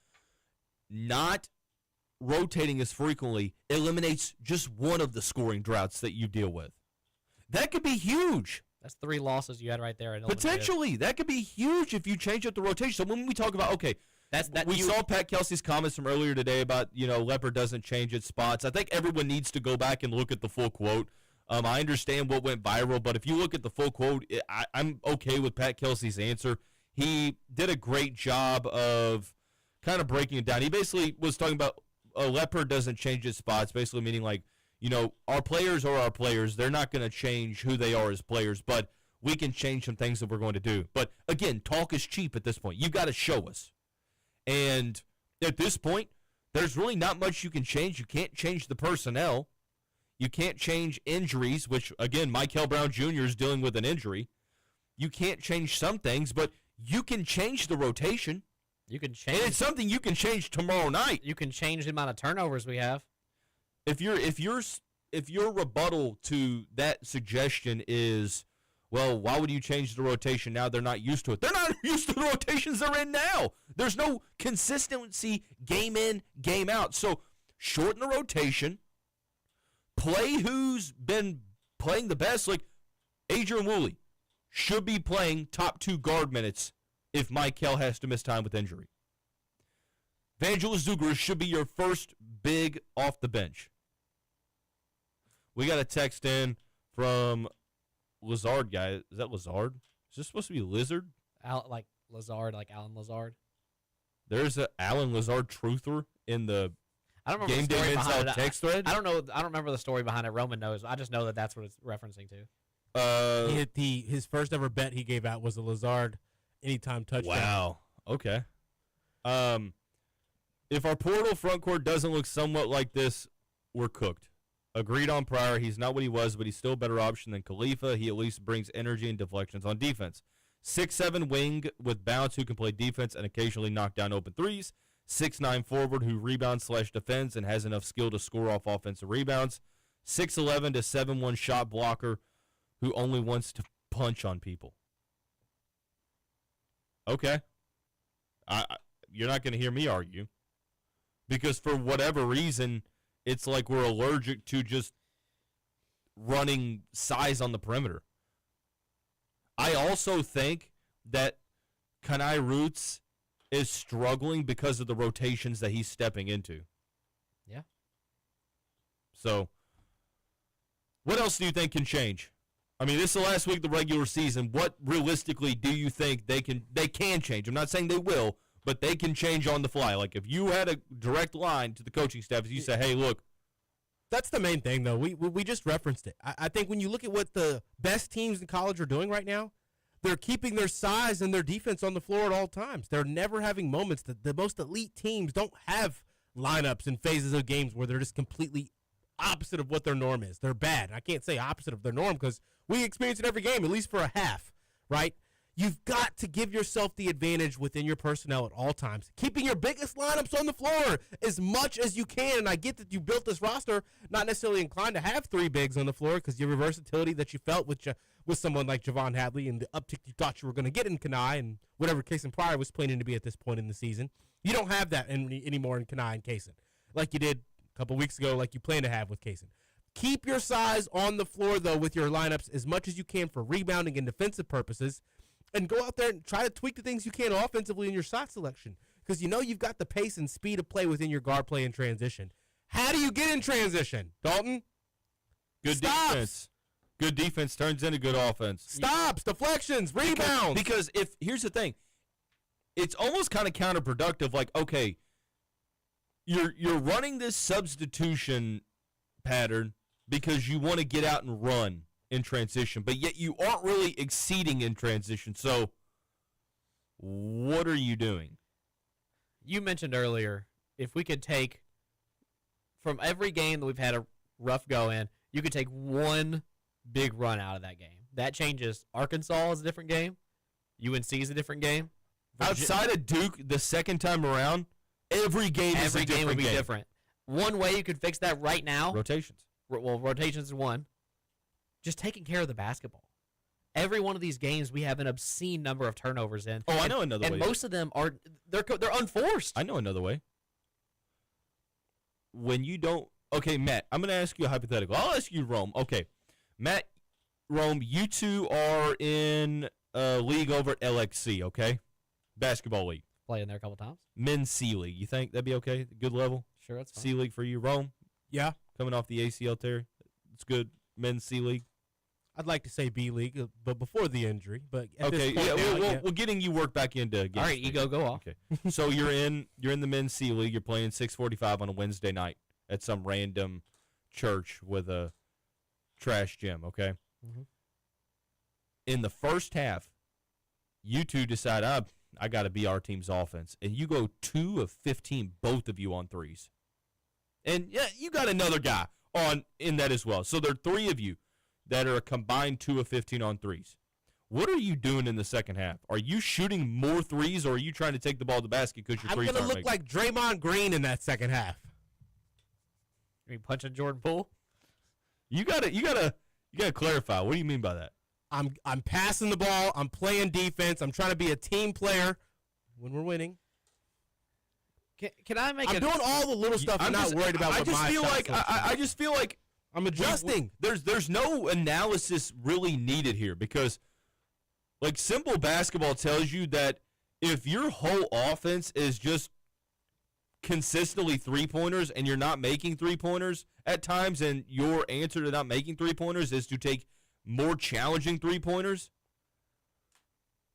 not rotating as frequently eliminates just one of the scoring droughts that you deal with. That could be huge. That's 3 losses you had right there. Potentially. That could be huge if you change up the rotation. So when we talk about, okay, we saw Pat Kelsey's comments from earlier today about, Leopard doesn't change its spots. I think everyone needs to go back and look at the full quote. I understand what went viral, but if you look at the full quote, I'm okay with Pat Kelsey's answer. He did a great job of kind of breaking it down. He basically was talking about a Leopard doesn't change its spots, basically meaning like, our players are our players. They're not going to change who they are as players, but we can change some things that we're going to do. But, again, talk is cheap at this point. You've got to show us. And at this point, there's really not much you can change. You can't change the personnel. You can't change injuries, which, again, Michael Brown Jr. is dealing with an injury. You can't change some things, but you can change the rotation. You can change. And it's something you can change tomorrow night. You can change the amount of turnovers we have. If your rebuttal to that suggestion is, well, why would you change the rotation now? They're not used to it. They're not used to the rotations they're in now. There's no consistency game in, game out. So shorten the rotation. Play who's been playing the best. Like Adrian Woolley should be playing top 2 guard minutes if Michael has to miss time with injury. Vangelis Zugras should be your first big off the bench. We got a text in from Lazard guy. Is that Lazard? Is this supposed to be Lizard? Like Lazard, like Alan Lazard. There's a Alan Lazard truther in the Gameday Mens Health text thread. I don't remember the story behind it. Roman knows. I just know that that's what it's referencing to. His first ever bet he gave out was a Lazard anytime touchdown. Wow. Okay. If our portal front court doesn't look somewhat like this, we're cooked. Agreed on Pryor. He's not what he was, but he's still a better option than Khalifa. He at least brings energy and deflections on defense. 6'7" wing with bounce who can play defense and occasionally knock down open threes. 6'9" forward who rebounds/defends and has enough skill to score off offensive rebounds. 6'11" to 7'1" shot blocker who only wants to punch on people. Okay. You're not going to hear me argue. because for whatever reason, it's like we're allergic to just running size on the perimeter. I also think that Kanai Roots is struggling because of the rotations that he's stepping into. Yeah. So, what else do you think can change? I mean, this is the last week of the regular season. What realistically do you think they can change? I'm not saying they will, but they can change on the fly. Like if you had a direct line to the coaching staff, if you say, "Hey, look," that's the main thing, though. We just referenced it. I think when you look at what the best teams in college are doing right now, they're keeping their size and their defense on the floor at all times. They're never having moments that the most elite teams don't have lineups and phases of games where they're just completely opposite of what their norm is. They're bad. I can't say opposite of their norm because we experience it every game, at least for a half, right? You've got to give yourself the advantage within your personnel at all times, keeping your biggest lineups on the floor as much as you can. And I get that you built this roster not necessarily inclined to have three bigs on the floor because your versatility that you felt with someone like Javon Hadley and the uptick you thought you were going to get in Kanai and whatever Kaysen Pryor was planning to be at this point in the season. You don't have that anymore in Kanai and Kaysen like you did a couple weeks ago, like you plan to have with Kaysen. Keep your size on the floor, though, with your lineups as much as you can for rebounding and defensive purposes, and go out there and try to tweak the things you can offensively in your shot selection because you know you've got the pace and speed of play within your guard play in transition. How do you get in transition, Dalton? Good defense. Good defense turns into good offense. Stops, deflections, rebounds. Because here's the thing, it's almost kind of counterproductive. Like, okay, you're running this substitution pattern because you want to get out and run in transition, but yet you aren't really exceeding in transition. So what are you doing? You mentioned earlier, if we could take from every game that we've had a rough go in, you could take one big run out of that game. That changes. Arkansas is a different game. UNC is a different game. Outside of Duke, the second time around, every game would be different. One way you could fix that right now. Rotations. Well, rotations is one. Just taking care of the basketball. Every one of these games, we have an obscene number of turnovers in. Oh, I know another way. And most of them are they're unforced. I know another way. When you don't, okay, Matt, I'm going to ask you a hypothetical. I'll ask you, Rome. Okay, Matt, Rome, you two are in a league over at LXC, okay? Basketball league. Playing there a couple times. Men's C League. You think that'd be okay? Good level? Sure, that's fine. C League for you, Rome? Yeah. Coming off the ACL tear. It's good. Men's C League. I'd like to say B League, but before the injury. But at okay, this point we're getting you work back into games. All right, ego, go off. Okay, so you're in the Men's C League. You're playing 6:45 on a Wednesday night at some random church with a trash gym. Okay. Mm-hmm. In the first half, you two decide I got to be our team's offense, and you go 2 of 15, both of you on threes, and yeah, you got another guy in that as well. So there are 3 of you that are a combined 2 of 15 on threes. What are you doing in the second half? Are you shooting more threes, or are you trying to take the ball to the basket because your threes I'm aren't going to look like Draymond Green in that second half. You mean punching Jordan Poole? You gotta clarify. What do you mean by that? I'm passing the ball. I'm playing defense. I'm trying to be a team player when we're winning. Can I make? I'm doing all the little stuff. I'm not worried about. I just feel like I'm adjusting. There's no analysis really needed here because, like, simple basketball tells you that if your whole offense is just consistently 3-pointers and you're not making 3-pointers at times, and your answer to not making 3-pointers is to take more challenging 3-pointers,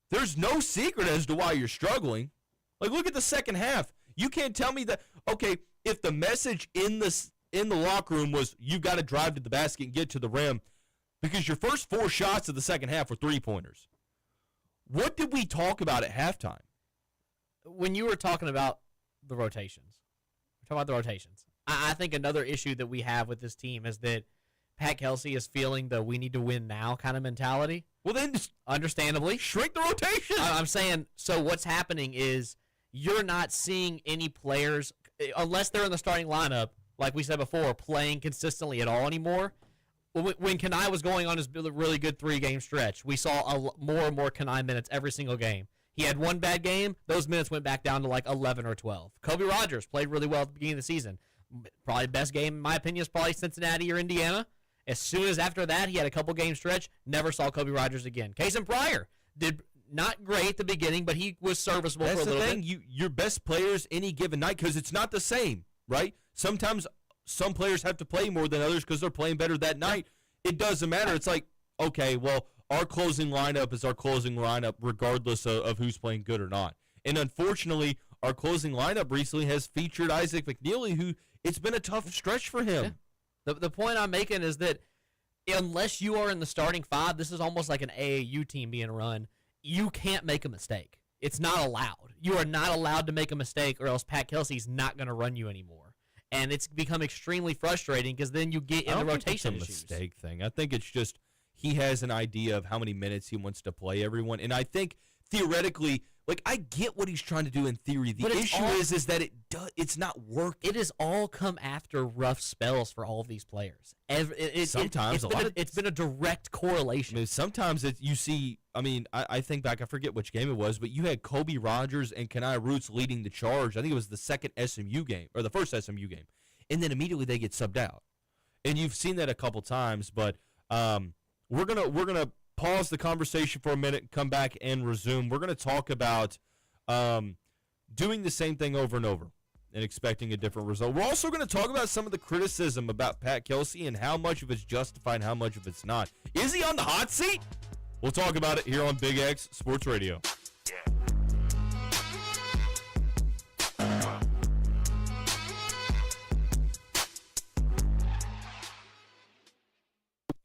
there's no secret as to why you're struggling. Like, look at the second half. You can't tell me that, okay, if the message in the locker room was you got to drive to the basket and get to the rim because your first 4 shots of the second half were 3-pointers. What did we talk about at halftime? When you were talking about the rotations, I think another issue that we have with this team is that Pat Kelsey is feeling the we need to win now kind of mentality. Well, then just understandably shrink the rotation. I'm saying, so what's happening is you're not seeing any players, unless they're in the starting lineup, like we said before, playing consistently at all anymore. When Kanai was going on his really good 3-game stretch, we saw more and more Kanai minutes every single game. He had one bad game. Those minutes went back down to like 11 or 12. Kobe Rogers played really well at the beginning of the season. Probably best game, in my opinion, is probably Cincinnati or Indiana. As soon as after that, he had a couple game stretch, never saw Kobe Rogers again. Case Pryor did not great at the beginning, but he was serviceable for a little bit. That's the thing. Your best players any given night, because it's not the same, right? Sometimes some players have to play more than others because they're playing better that night. It doesn't matter. It's like, okay, well, our closing lineup is our closing lineup regardless of who's playing good or not. And unfortunately, our closing lineup recently has featured Isaac McNeely, who it's been a tough stretch for him. Yeah. The point I'm making is that unless you are in the starting five, this is almost like an AAU team being run. You can't make a mistake. It's not allowed. You are not allowed to make a mistake, or else Pat Kelsey's not going to run you anymore. And it's become extremely frustrating because then you get in the rotation issues. It's a mistake thing. I think it's just he has an idea of how many minutes he wants to play everyone. And I think theoretically, like, I get what he's trying to do in theory. The issue is that it's not working. It has all come after rough spells for all of these players. Sometimes it's been a direct correlation. I mean, sometimes you see. I mean, I think back. I forget which game it was, but you had Kobe Rogers and Kenai Roots leading the charge. I think it was the second SMU game or the first SMU game, and then immediately they get subbed out. And you've seen that a couple times. But we're gonna pause the conversation for a minute, come back and resume. We're gonna talk about doing the same thing over and over and expecting a different result. We're also going to talk about some of the criticism about Pat Kelsey and how much of it's justified and how much of it's not. Is he on the hot seat? We'll talk about it here on Big X Sports Radio.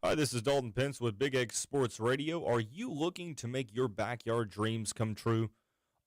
Hi, this is Dalton Pence with Big X Sports Radio. Are you looking to make your backyard dreams come true?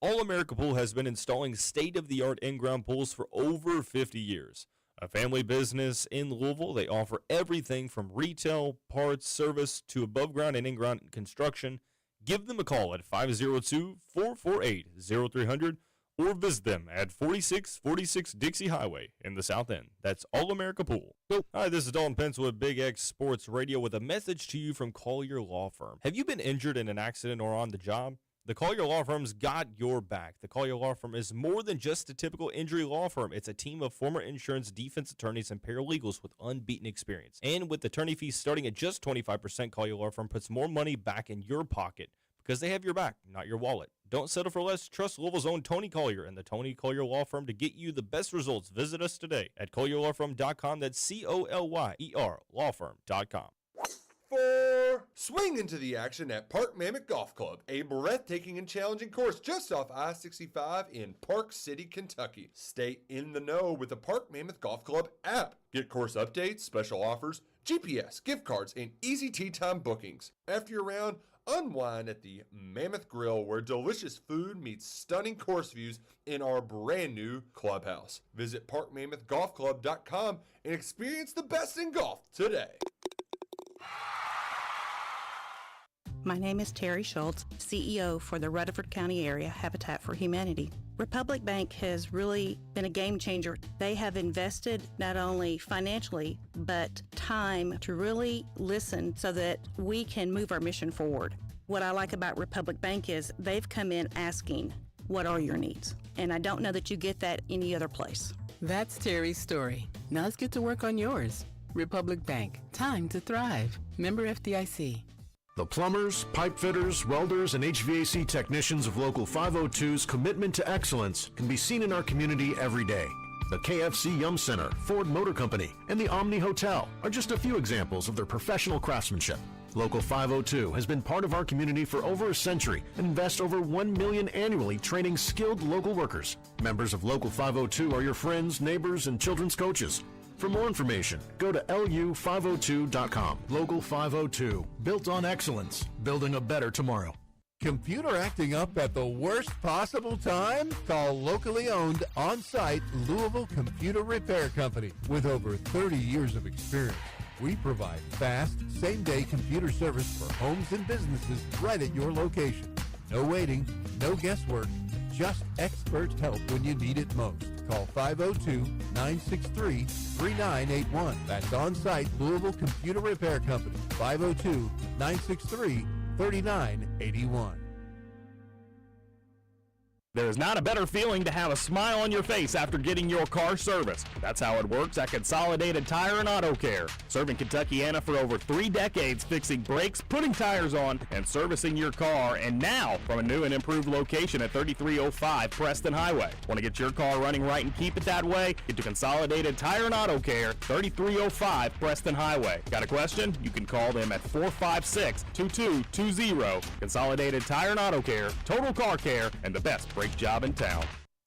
All-America Pool has been installing state-of-the-art in-ground pools for over 50 years. A family business in Louisville, they offer everything from retail, parts, service, to above-ground and in-ground construction. Give them a call at 502-448-0300 or visit them at 4646 Dixie Highway in the South End. That's All-America Pool. Hi, this is Dalton Pence with Big X Sports Radio with a message to you from Collier Law Firm. Have you been injured in an accident or on the job? The Collier Law Firm's got your back. The Collier Law Firm is more than just a typical injury law firm. It's a team of former insurance defense attorneys and paralegals with unbeaten experience. And with attorney fees starting at just 25%, Collier Law Firm puts more money back in your pocket because they have your back, not your wallet. Don't settle for less. Trust Louisville's own Tony Collier and the Tony Collier Law Firm to get you the best results. Visit us today at CollierLawFirm.com. That's COLYER lawfirm.com. Swing into the action at Park Mammoth Golf Club, a breathtaking and challenging course just off I-65 in Park City, Kentucky. Stay in the know with the Park Mammoth Golf Club app. Get course updates, special offers, GPS, gift cards, and easy tee time bookings. After your round, unwind at the Mammoth Grill where delicious food meets stunning course views in our brand new clubhouse. Visit parkmammothgolfclub.com and experience the best in golf today. My name is Terry Schultz, CEO for the Rutherford County Area Habitat for Humanity. Republic Bank has really been a game changer. They have invested not only financially, but time to really listen so that we can move our mission forward. What I like about Republic Bank is they've come in asking, what are your needs? And I don't know that you get that any other place. That's Terry's story. Now let's get to work on yours. Republic Bank, time to thrive. Member FDIC. The plumbers, pipe fitters, welders, and HVAC technicians of Local 502's commitment to excellence can be seen in our community every day. The KFC Yum Center, Ford Motor Company, and the Omni Hotel are just a few examples of their professional craftsmanship. Local 502 has been part of our community for over a century and invests over $1 million annually training skilled local workers. Members of Local 502 are your friends, neighbors, and children's coaches. For more information, go to lu502.com. Local 502, built on excellence, building a better tomorrow. Computer acting up at the worst possible time? Call locally owned, on-site Louisville Computer Repair Company with over 30 years of experience. We provide fast, same-day computer service for homes and businesses right at your location. No waiting, no guesswork, just expert help when you need it most. Call 502-963-3981. That's on-site Louisville Computer Repair Company, 502-963-3981. There is not a better feeling to have a smile on your face after getting your car serviced. That's how it works at Consolidated Tire and Auto Care. Serving Kentuckiana for over 3 decades, fixing brakes, putting tires on, and servicing your car. And now, from a new and improved location at 3305 Preston Highway. Want to get your car running right and keep it that way? Get to Consolidated Tire and Auto Care, 3305 Preston Highway. Got a question? You can call them at 456-2220. Consolidated Tire and Auto Care, total car care, and the best brake job in town.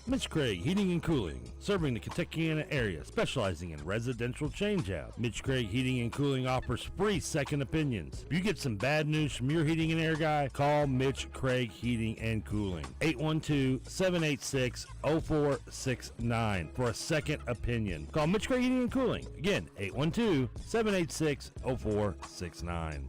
Mitch Craig Heating and Cooling, serving the Kentuckiana area, specializing in residential changeout. Mitch Craig Heating and Cooling offers free second opinions. If you get some bad news from your heating and air guy, call Mitch Craig Heating and Cooling. 812-786-0469 for a second opinion. Call Mitch Craig Heating and Cooling. Again, 812-786-0469.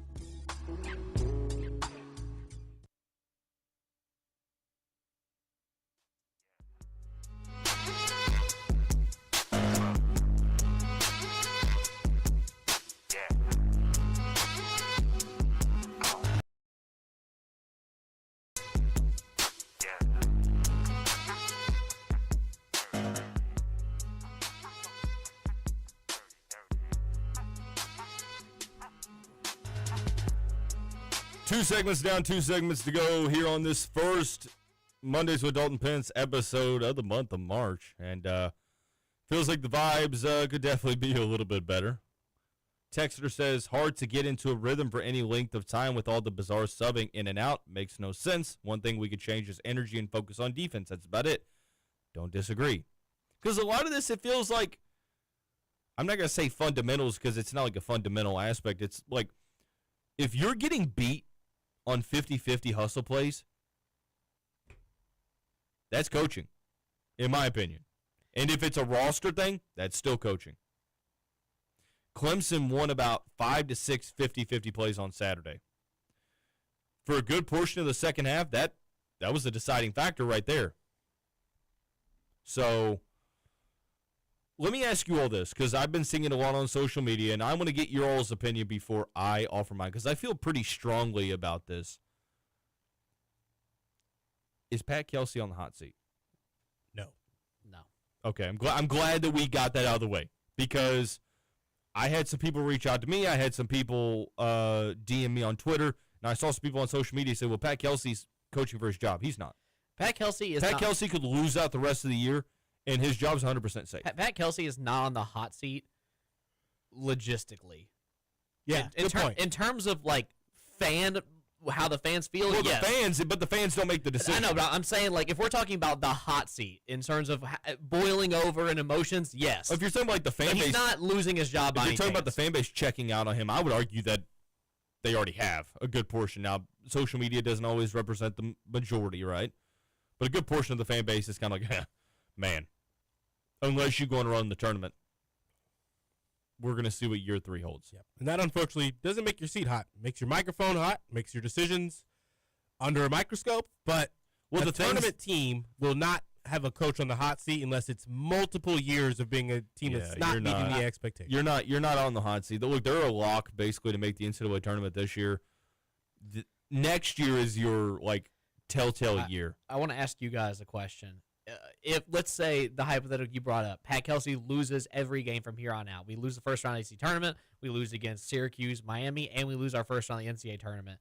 Two segments down, 2 segments to go here on this first Mondays with Dalton Pence episode of the month of March. And feels like the vibes could definitely be a little bit better. Texter says, hard to get into a rhythm for any length of time with all the bizarre subbing in and out. Makes no sense. One thing we could change is energy and focus on defense. That's about it. Don't disagree. Because a lot of this, it feels like, I'm not going to say fundamentals because it's not like a fundamental aspect. It's like, if you're getting beat on 50-50 hustle plays, that's coaching, in my opinion. And if it's a roster thing, that's still coaching. Clemson won about 5 to 6 50-50 plays on Saturday. For a good portion of the second half, that was the deciding factor right there. So let me ask you all this, because I've been seeing it a lot on social media, and I want to get your all's opinion before I offer mine, because I feel pretty strongly about this. Is Pat Kelsey on the hot seat? No. No. Okay, I'm glad that we got that out of the way, because I had some people reach out to me. I had some people DM me on Twitter, and I saw some people on social media say, well, Pat Kelsey's coaching for his job. He's not. Pat Kelsey could lose out the rest of the year, and his job's 100% safe. Pat Kelsey is not on the hot seat logistically. Yeah, good point. In terms of, like, how the fans feel, well, yes. but the fans don't make the decision. I know, but I'm saying, like, if we're talking about the hot seat in terms of boiling over in emotions, yes. If you're talking about like the fan base, he's not losing his job by any If you're talking chance. about the fan base checking out on him, I would argue that they already have a good portion. Now, social media doesn't always represent the majority, right? But a good portion of the fan base is kind of like, man, unless you're going to run the tournament, we're going to see what year 3 holds. Yep. And that, unfortunately, doesn't make your seat hot. Makes your microphone hot, makes your decisions under a microscope. But the tournament team will not have a coach on the hot seat unless it's multiple years of being a team that's not meeting the expectations. You're not on the hot seat. Look, they're a lock, basically, to make the NCAA tournament this year. Next year is your, like, telltale year. I want to ask you guys a question. If, let's say, the hypothetical you brought up, Pat Kelsey loses every game from here on out. We lose the first round of the NCAA tournament, we lose against Syracuse, Miami, and we lose our first round of the NCAA tournament.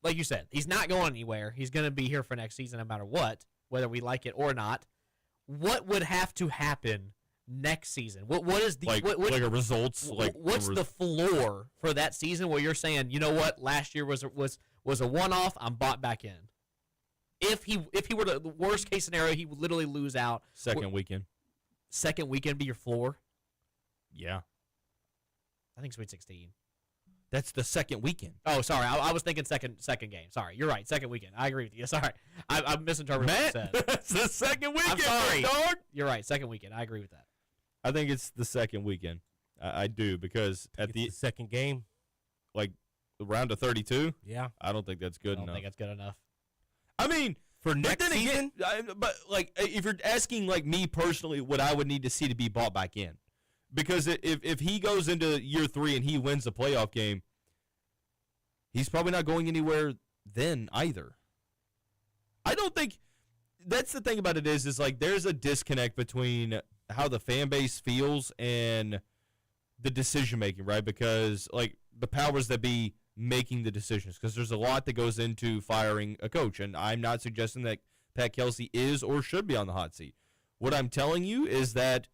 Like you said, he's not going anywhere. He's going to be here for next season no matter what, whether we like it or not. What would have to happen next season? What is the like a results? What's the floor for that season where you're saying, you know what, last year was a one-off, I'm bought back in? If he were to, the worst case scenario, he would literally lose out. Second weekend be your floor? Yeah. I think Sweet 16. That's the second weekend. Oh, sorry. I was thinking second game. Sorry. You're right. Second weekend. I agree with you. Sorry. I misinterpreted what you said. That's the second weekend. I'm sorry. Dog. You're right. Second weekend. I agree with that. I think it's the second weekend. I do, because at the second game, like the round of 32. Yeah. I don't think that's good enough. I don't think that's good enough. I mean, for next season, but like, if you're asking like me personally, what I would need to see to be bought back in, because if he goes into year 3 and he wins the playoff game, he's probably not going anywhere then either. I don't think that's the thing about it is like there's a disconnect between how the fan base feels and the decision making, right? Because like the powers that be making the decisions, because there's a lot that goes into firing a coach, and I'm not suggesting that Pat Kelsey is or should be on the hot seat. What I'm telling you is that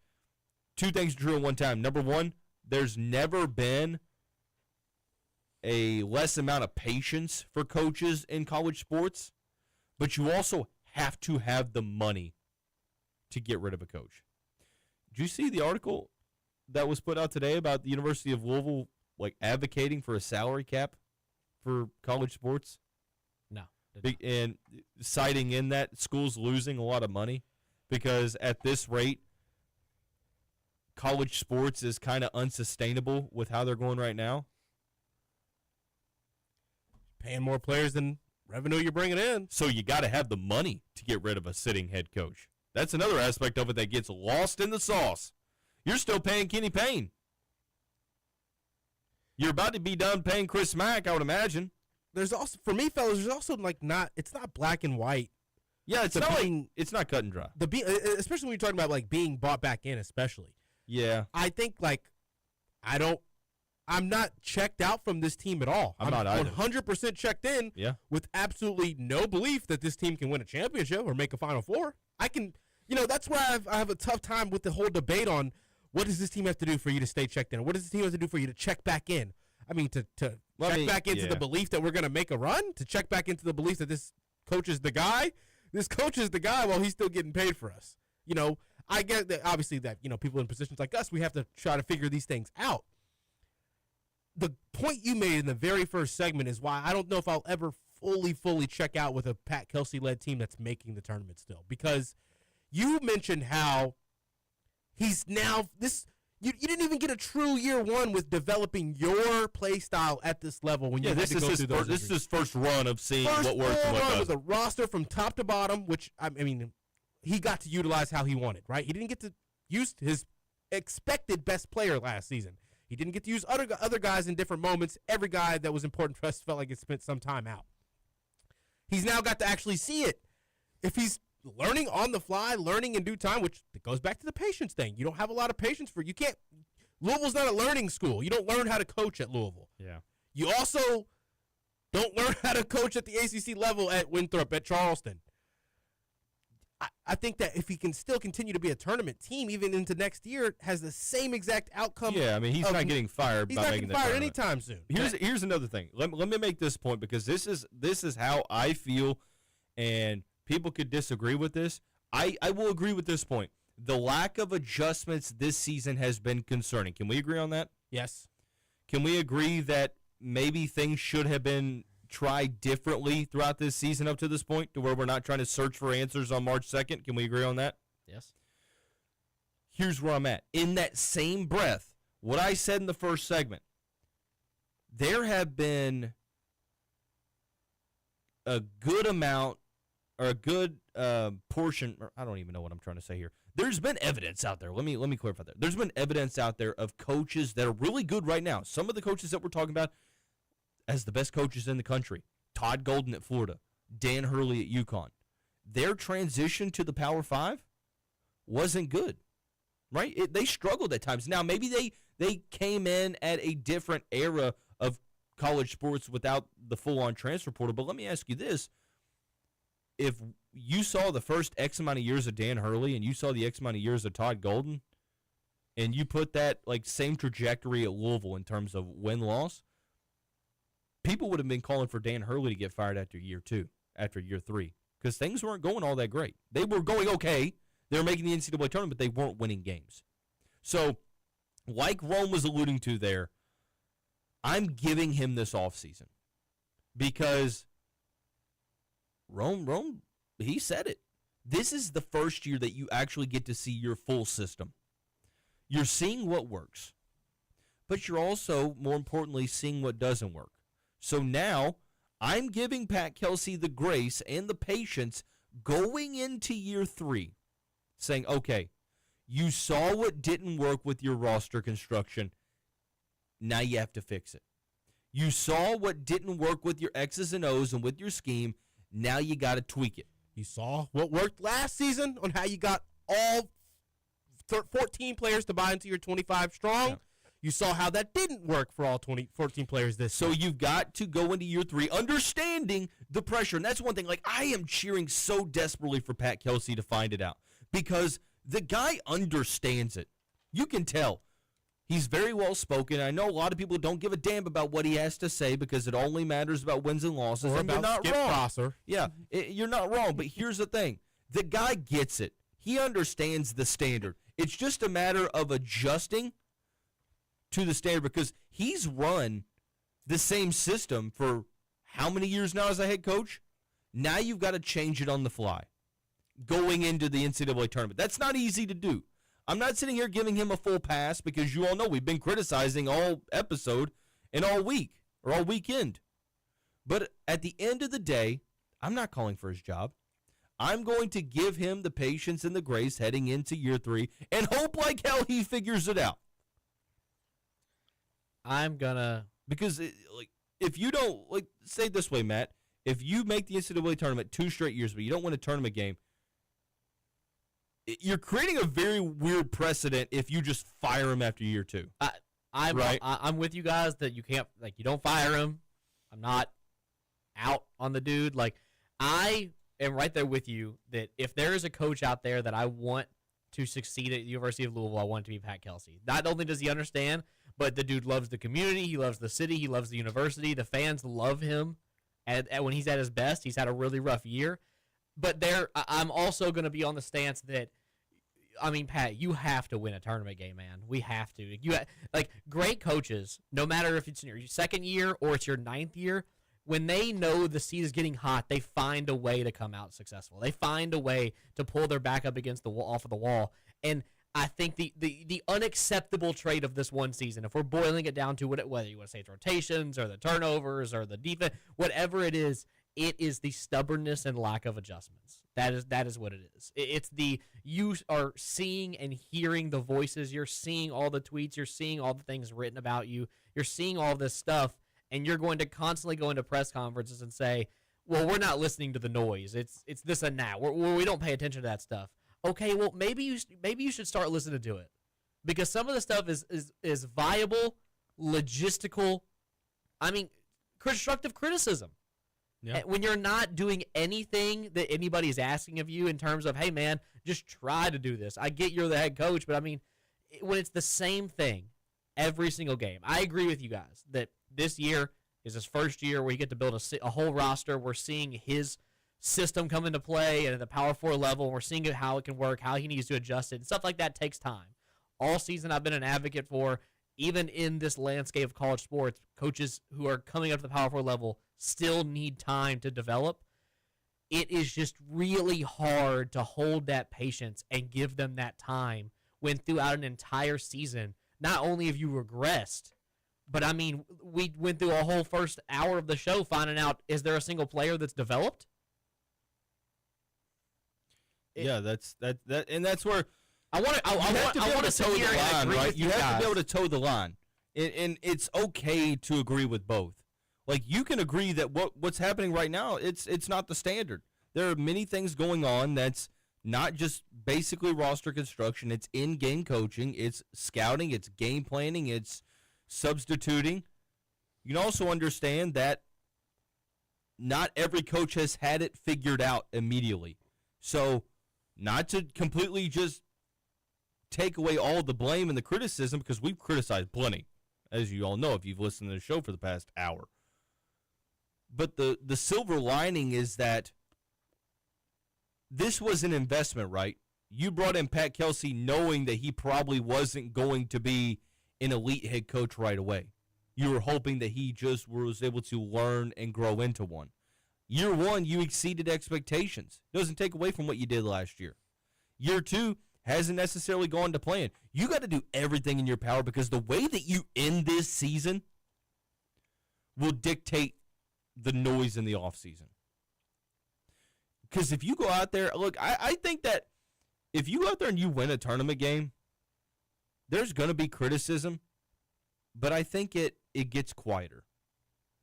two things are true at one time. Number one, there's never been a less amount of patience for coaches in college sports, but you also have to have the money to get rid of a coach. Did you see the article that was put out today about the University of Louisville like advocating for a salary cap for college sports? No. And citing in that schools losing a lot of money because at this rate, college sports is kind of unsustainable with how they're going right now. Paying more players than revenue you're bringing in. So you got to have the money to get rid of a sitting head coach. That's another aspect of it that gets lost in the sauce. You're still paying Kenny Payne. You're about to be done paying Chris Mack, I would imagine. There's also, for me, fellas, there's also it's not black and white. Yeah, it's not cut and dry. Especially when you're talking about like being bought back in, especially. Yeah. I think I'm not checked out from this team at all. I'm not either. 100% checked in with absolutely no belief that this team can win a championship or make a Final Four. That's where I have a tough time with the whole debate on what does this team have to do for you to stay checked in? What does this team have to do for you to check back in? I mean, to check back into the belief that we're going to make a run, to check back into the belief that this coach is the guy. This coach is the guy while he's still getting paid for us. I get that obviously that, people in positions like us, we have to try to figure these things out. The point you made in the very first segment is why I don't know if I'll ever fully check out with a Pat Kelsey-led team that's making the tournament still. Because you mentioned how he's now you didn't even get a true year one with developing your play style at this level when you had to go through those. This is his first run of seeing what works and what doesn't. With a roster from top to bottom, which I mean, he got to utilize how he wanted, right? He didn't get to use his expected best player last season. He didn't get to use other guys in different moments. Every guy that was important for us felt like it spent some time out. He's now got to actually see it. If he's learning on the fly, learning in due time, which goes back to the patience thing. You don't have a lot of patience Louisville's not a learning school. You don't learn how to coach at Louisville. Yeah. You also don't learn how to coach at the ACC level at Winthrop, at Charleston. I think that if he can still continue to be a tournament team, even into next year, has the same exact outcome. Yeah, I mean, he's not getting fired. He's not getting fired anytime soon. Here's another thing. Let me make this point because this is how I feel, and people could disagree with this. I will agree with this point. The lack of adjustments this season has been concerning. Can we agree on that? Yes. Can we agree that maybe things should have been tried differently throughout this season up to this point to where we're not trying to search for answers on March 2nd? Can we agree on that? Yes. Here's where I'm at. In that same breath, what I said in the first segment, there have been a good amount or a good portion, or I don't even know what I'm trying to say here. There's been evidence out there. Let me clarify that. There's been evidence out there of coaches that are really good right now. Some of the coaches that we're talking about as the best coaches in the country, Todd Golden at Florida, Dan Hurley at UConn, their transition to the Power 5 wasn't good, right? They struggled at times. Now, maybe they came in at a different era of college sports without the full-on transfer portal, but let me ask you this. If you saw the first X amount of years of Dan Hurley and you saw the X amount of years of Todd Golden, and you put that same trajectory at Louisville in terms of win-loss, people would have been calling for Dan Hurley to get fired after year 2, after year 3, because things weren't going all that great. They were going okay. They were making the NCAA tournament, but they weren't winning games. So, like Rome was alluding to there, I'm giving him this offseason because Rome, he said it. This is the first year that you actually get to see your full system. You're seeing what works, but you're also, more importantly, seeing what doesn't work. So now I'm giving Pat Kelsey the grace and the patience going into year 3, saying, okay, you saw what didn't work with your roster construction. Now you have to fix it. You saw what didn't work with your X's and O's and with your scheme. Now you got to tweak it. You saw what worked last season on how you got all 14 players to buy into your 25 strong. Yeah. You saw how that didn't work for all 14 players this So season. You've got to go into year 3 understanding the pressure. And that's one thing. Like, I am cheering so desperately for Pat Kelsey to find it out because the guy understands it. You can tell. He's very well spoken. I know a lot of people don't give a damn about what he has to say because it only matters about wins and losses. Or and about you're not Skip wrong. Prosser. Yeah, you're not wrong. But here's the thing. The guy gets it. He understands the standard. It's just a matter of adjusting to the standard because he's run the same system for how many years now as a head coach? Now you've got to change it on the fly going into the NCAA tournament. That's not easy to do. I'm not sitting here giving him a full pass because you all know we've been criticizing all episode and all week or all weekend. But at the end of the day, I'm not calling for his job. I'm going to give him the patience and the grace heading into year 3 and hope like hell he figures it out. Because if you don't, say it this way, Matt, if you make the NCAA tournament 2 straight years but you don't win a tournament game, you're creating a very weird precedent if you just fire him after year 2. I'm with you guys that you can't, you don't fire him. I'm not out on the dude. I am right there with you that if there is a coach out there that I want to succeed at the University of Louisville, I want it to be Pat Kelsey. Not only does he understand, but the dude loves the community, he loves the city, he loves the university. The fans love him. And when he's at his best, he's had a really rough year. But I'm also going to be on the stance that, Pat, you have to win a tournament game, man. We have to. Great coaches, no matter if it's in your second year or it's your 9th year, when they know the seed is getting hot, they find a way to come out successful. They find a way to pull their back up against the wall, off of the wall. And I think the unacceptable trait of this one season, if we're boiling it down to whether you want to say it's rotations or the turnovers or the defense, whatever it is the stubbornness and lack of adjustments. That is what it is. It's you are seeing and hearing the voices. You're seeing all the tweets. You're seeing all the things written about you. You're seeing all this stuff, and you're going to constantly go into press conferences and say, well, we're not listening to the noise. It's this and that. We don't pay attention to that stuff. Okay, well, maybe you should start listening to it because some of the stuff is viable, logistical, constructive criticism. Yeah. When you're not doing anything that anybody's asking of you in terms of, hey, man, just try to do this. I get you're the head coach, but when it's the same thing every single game, I agree with you guys that this year is his first year where you get to build a whole roster. We're seeing his system come into play and at the Power 4 level. We're seeing how it can work, how he needs to adjust it, and stuff like that takes time. All season I've been an advocate for, even in this landscape of college sports, coaches who are coming up to the Power 4 level still need time to develop. It is just really hard to hold that patience and give them that time when throughout an entire season, not only have you regressed, but we went through a whole first hour of the show finding out, is there a single player that's developed? That's and that's where I want to toe the line, right? You have to be able to toe the line, and it's okay to agree with both. You can agree that what's happening right now, it's not the standard. There are many things going on that's not just basically roster construction. It's in-game coaching. It's scouting. It's game planning. It's substituting. You can also understand that not every coach has had it figured out immediately. So not to completely just take away all the blame and the criticism, because we've criticized plenty, as you all know if you've listened to the show for the past hour. But the silver lining is that this was an investment, right? You brought in Pat Kelsey knowing that he probably wasn't going to be an elite head coach right away. You were hoping that he just was able to learn and grow into one. Year 1, you exceeded expectations. Doesn't take away from what you did last year. Year 2 hasn't necessarily gone to plan. You got to do everything in your power, because the way that you end this season will dictate the noise in the offseason. Because if you go out there, look, I think that if you go out there and you win a tournament game, there's going to be criticism, but I think it gets quieter,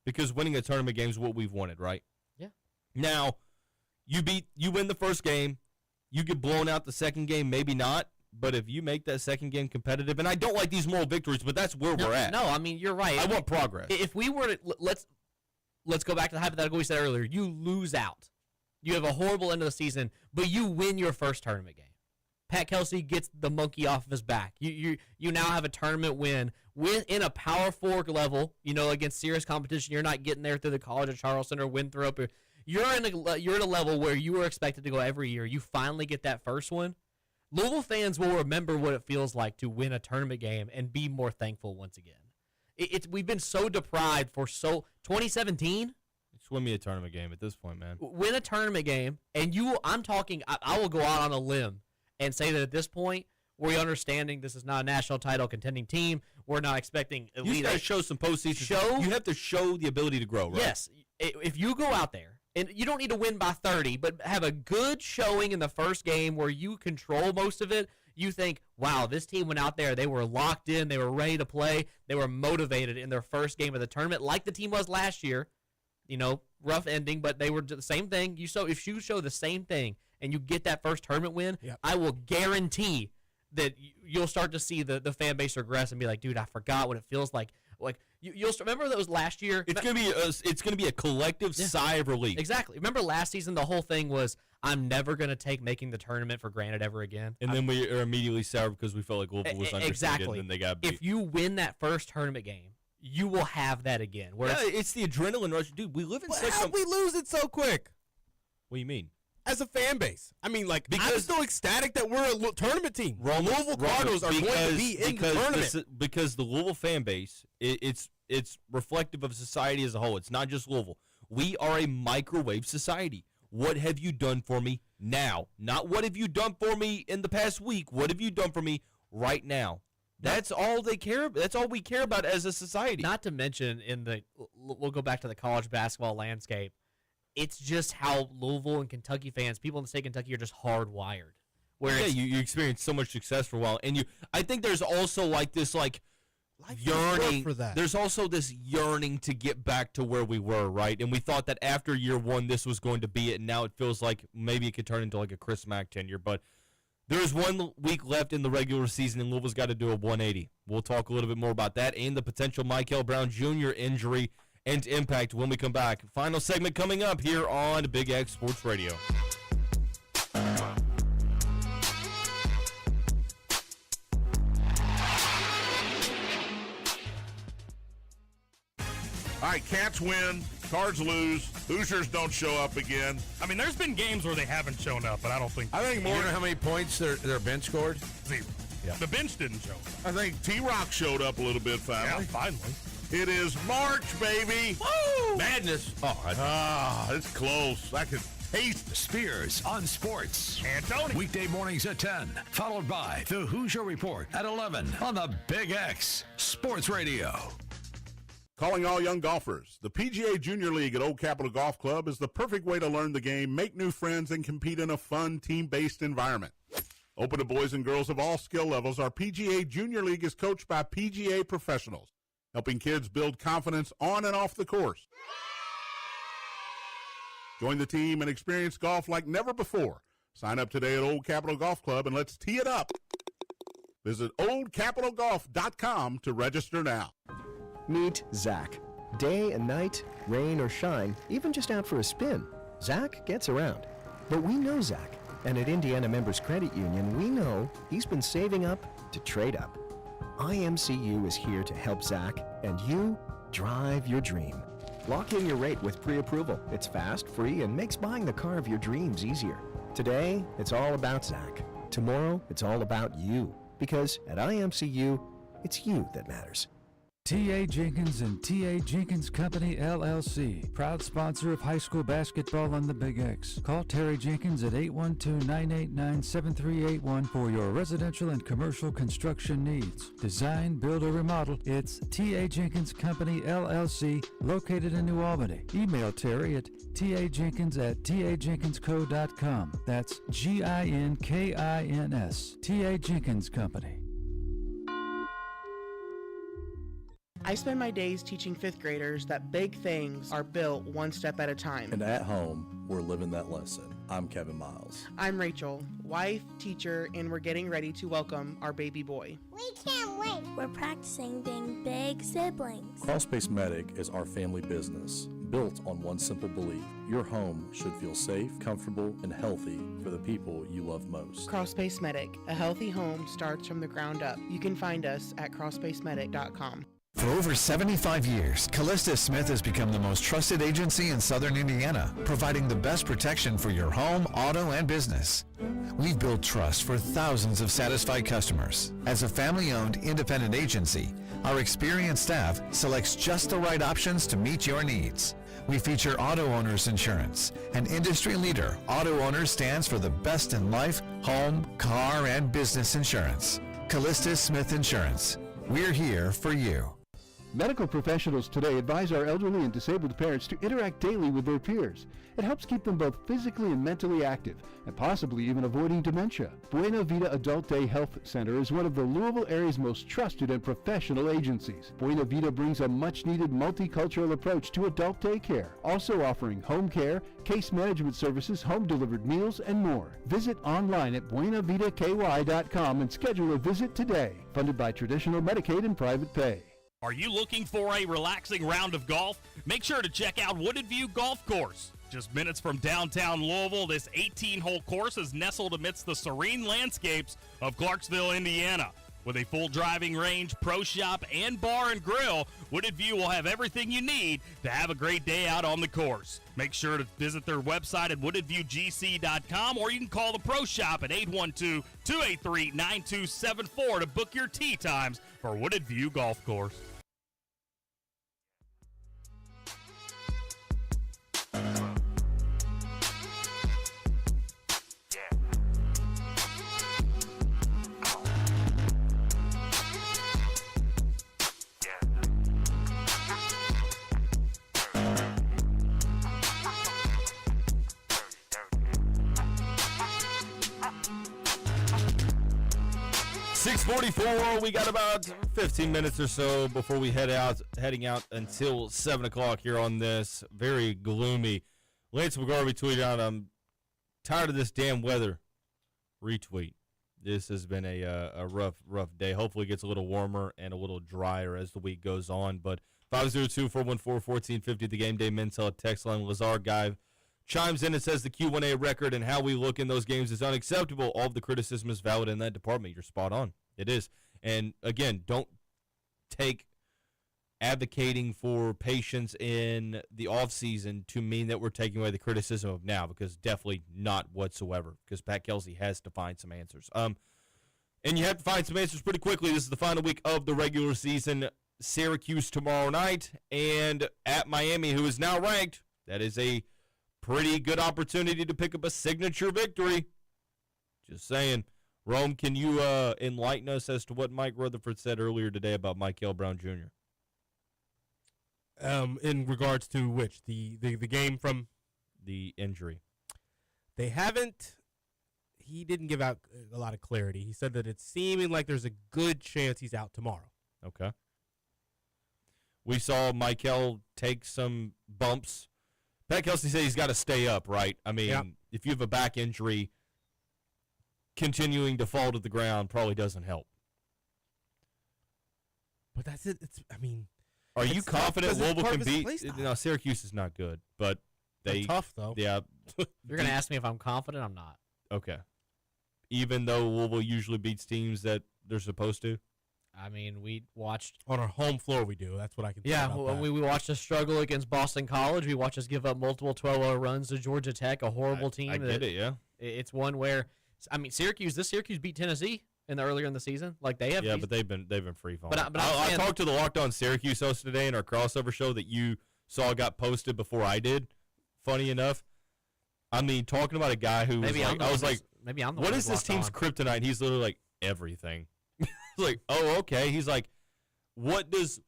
because winning a tournament game is what we've wanted, right? Yeah. Now, You win the first game, you get blown out the second game, maybe not. But if you make that second game competitive, and I don't like these moral victories, but that's where we're at. No, I mean, you're right. I want progress. If we were to let's go back to the hypothetical we said earlier. You lose out. You have a horrible end of the season, but you win your first tournament game. Pat Kelsey gets the monkey off of his back. You now have a tournament win in a Power Four level, against serious competition. You're not getting there through the College of Charleston or Winthrop. You're at a level where you were expected to go every year. You finally get that first one. Louisville fans will remember what it feels like to win a tournament game and be more thankful once again. We've been so deprived for 2017. Just win me a tournament game at this point, man. Win a tournament game, and I will go out on a limb and say that at this point, we're understanding this is not a national title contending team. We're not expecting elite. You got to show some postseason. You have to show the ability to grow, right? Yes. If you go out there, and you don't need to win by 30, but have a good showing in the first game where you control most of it, you think, wow, this team went out there. They were locked in. They were ready to play. They were motivated in their first game of the tournament like the team was last year. Rough ending, but they were the same thing. If you show the same thing and you get that first tournament win, I will guarantee that you'll start to see the fan base regress and be like, dude, I forgot what it feels like. Like you'll remember that was last year. It's gonna be a collective sigh of relief. Exactly. Remember last season, the whole thing was I'm never gonna take making the tournament for granted ever again. And then we are immediately sour because we felt like Louisville was understated. Exactly. And then they got beat. If you win that first tournament game, you will have that again. It's the adrenaline rush, dude. We live in such How'd we lose it so quick? What do you mean? As a fan base, I mean, I'm still ecstatic that we're a tournament team. Louisville Cardinals are going to be in the tournament because the Louisville fan base, it's reflective of society as a whole. It's not just Louisville. We are a microwave society. What have you done for me now? Not what have you done for me in the past week. What have you done for me right now? That's all they care. That's all we care about as a society. Not to mention, we'll go back to the college basketball landscape. It's just how Louisville and Kentucky fans, people in the state of Kentucky, are just hardwired. Where you experience so much success for a while, and I think there's also this yearning for that. There's also this yearning to get back to where we were, right? And we thought that after year one, this was going to be it, and now it feels like maybe it could turn into like a Chris Mack tenure, but. There is 1 week left in the regular season, and Louisville's got to do a 180. We'll talk a little bit more about that and the potential Michael Brown Jr. injury and impact when we come back. Final segment coming up here on Big X Sports Radio. All right, Cats win, Cards lose, Hoosiers don't show up again. I mean, there's been games where they haven't shown up, but I think more than how many points their bench scored? 0. Yeah. The bench didn't show up. I think T-Rock showed up a little bit finally. Yeah, finally. It is March, baby. Woo! Madness. It's close. I can taste it. Spears on Sports. And Tony. Weekday mornings at 10, followed by the Hoosier Report at 11 on the Big X Sports Radio. Calling all young golfers. The PGA Junior League at Old Capitol Golf Club is the perfect way to learn the game, make new friends, and compete in a fun, team-based environment. Open to boys and girls of all skill levels, our PGA Junior League is coached by PGA professionals, helping kids build confidence on and off the course. Join the team and experience golf like never before. Sign up today at Old Capitol Golf Club and let's tee it up. Visit oldcapitalgolf.com to register now. Meet Zach. Day and night, rain or shine, even just out for a spin, Zach gets around. But we know Zach, and at Indiana Members Credit Union, we know he's been saving up to trade up. IMCU is here to help Zach and you drive your dream. Lock in your rate with pre-approval. It's fast, free, and makes buying the car of your dreams easier. Today, it's all about Zach. Tomorrow, it's all about you. Because at IMCU, it's you that matters. T.A. Jenkins and T.A. Jenkins Company, LLC, proud sponsor of high school basketball on the Big X. Call Terry Jenkins at 812-989-7381 for your residential and commercial construction needs. Design, build, or remodel, it's T.A. Jenkins Company, LLC, located in New Albany. Email Terry at tajenkins@tajenkinsco.com. That's Ginkins. T.A. Jenkins Company. I spend my days teaching 5th graders that big things are built one step at a time. And at home, we're living that lesson. I'm Kevin Miles. I'm Rachel, wife, teacher, and we're getting ready to welcome our baby boy. We can't wait. We're practicing being big siblings. Crawlspace Medic is our family business, built on one simple belief. Your home should feel safe, comfortable, and healthy for the people you love most. Crawlspace Medic, a healthy home starts from the ground up. You can find us at crawlspacemedic.com. For over 75 years, Callista Smith has become the most trusted agency in Southern Indiana, providing the best protection for your home, auto, and business. We've built trust for thousands of satisfied customers. As a family-owned, independent agency, our experienced staff selects just the right options to meet your needs. We feature Auto Owners Insurance, an industry leader. Auto Owners stands for the best in life, home, car, and business insurance. Callista Smith Insurance. We're here for you. Medical professionals today advise our elderly and disabled parents to interact daily with their peers. It helps keep them both physically and mentally active, and possibly even avoiding dementia. Buena Vida Adult Day Health Center is one of the Louisville area's most trusted and professional agencies. Buena Vida brings a much-needed multicultural approach to adult daycare, also offering home care, case management services, home-delivered meals, and more. Visit online at buenavitaky.com and schedule a visit today. Funded by traditional Medicaid and private pay. Are you looking for a relaxing round of golf? Make sure to check out Wooded View Golf Course. Just minutes from downtown Louisville, this 18-hole course is nestled amidst the serene landscapes of Clarksville, Indiana. With a full driving range, pro shop, and bar and grill, Wooded View will have everything you need to have a great day out on the course. Make sure to visit their website at woodedviewgc.com, or you can call the pro shop at 812-283-9274 to book your tee times for Wooded View Golf Course. We got about 15 minutes or so before we heading out until 7 o'clock here on this very gloomy. Lance McGarvey tweeted out, "I'm tired of this damn weather." Retweet. This has been a rough day. Hopefully it gets a little warmer and a little drier as the week goes on. But 502-414-1450, the Gameday Men's Health text line. Lazar Guy chimes in and says the Q1A record and how we look in those games is unacceptable. All of the criticism is valid in that department. You're spot on. It is. And, again, don't take advocating for patience in the offseason to mean that we're taking away the criticism of now, because definitely not whatsoever, because Pat Kelsey has to find some answers. And you have to find some answers pretty quickly. This is the final week of the regular season. Syracuse tomorrow night, and at Miami, who is now ranked. That is a pretty good opportunity to pick up a signature victory. Just saying. Rome, can you enlighten us as to what Mike Rutherford said earlier today about Michael Brown Jr.? In regards to which? The game from? The injury. They haven't. He didn't give out a lot of clarity. He said that it's seeming like there's a good chance he's out tomorrow. Okay. We saw Michael take some bumps. Pat Kelsey said he's got to stay up, right? I mean, If you have a back injury, continuing to fall to the ground probably doesn't help. But that's it. Are you confident Louisville can beat? No, Syracuse is not good, but they're tough though. Yeah. You're gonna ask me if I'm confident. I'm not. Okay. Even though Louisville usually beats teams that they're supposed to. I mean, we watched on our home floor. We do. That's what I can. Yeah, we watched us struggle against Boston College. We watched us give up multiple 12-0 runs to Georgia Tech, a horrible team. I get it. Yeah. It's one where, I mean, Syracuse beat Tennessee earlier in the season. Like they have. Yeah, but they've been free falling. But I talked to the Locked On Syracuse host today in our crossover show that you saw got posted before I did. Funny enough, I mean, talking about a guy who maybe was like, maybe I'm the what one is this team's kryptonite? And he's literally like everything. Like, oh, okay. He's like, what does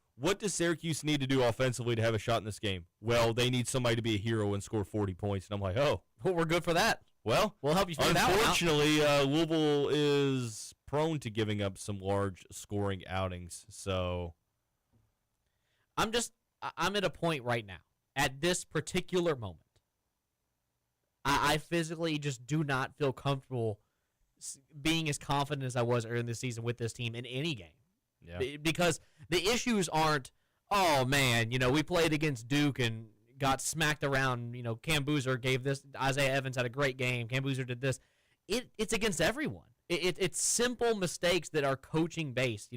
Syracuse need to do offensively to have a shot in this game? Well, they need somebody to be a hero and score 40 points. And I'm like, oh, well, we're good for that. Well, we'll help you figure that out. Unfortunately, Louisville is prone to giving up some large scoring outings. So I'm at a point right now, at this particular moment, I physically just do not feel comfortable being as confident as I was earlier in the season with this team in any game. Yeah. Because the issues aren't, oh, man, we played against Duke and got smacked around. Cam Boozer gave this. Isaiah Evans had a great game. Cam Boozer did this. It's against everyone. It's simple mistakes that are coaching based.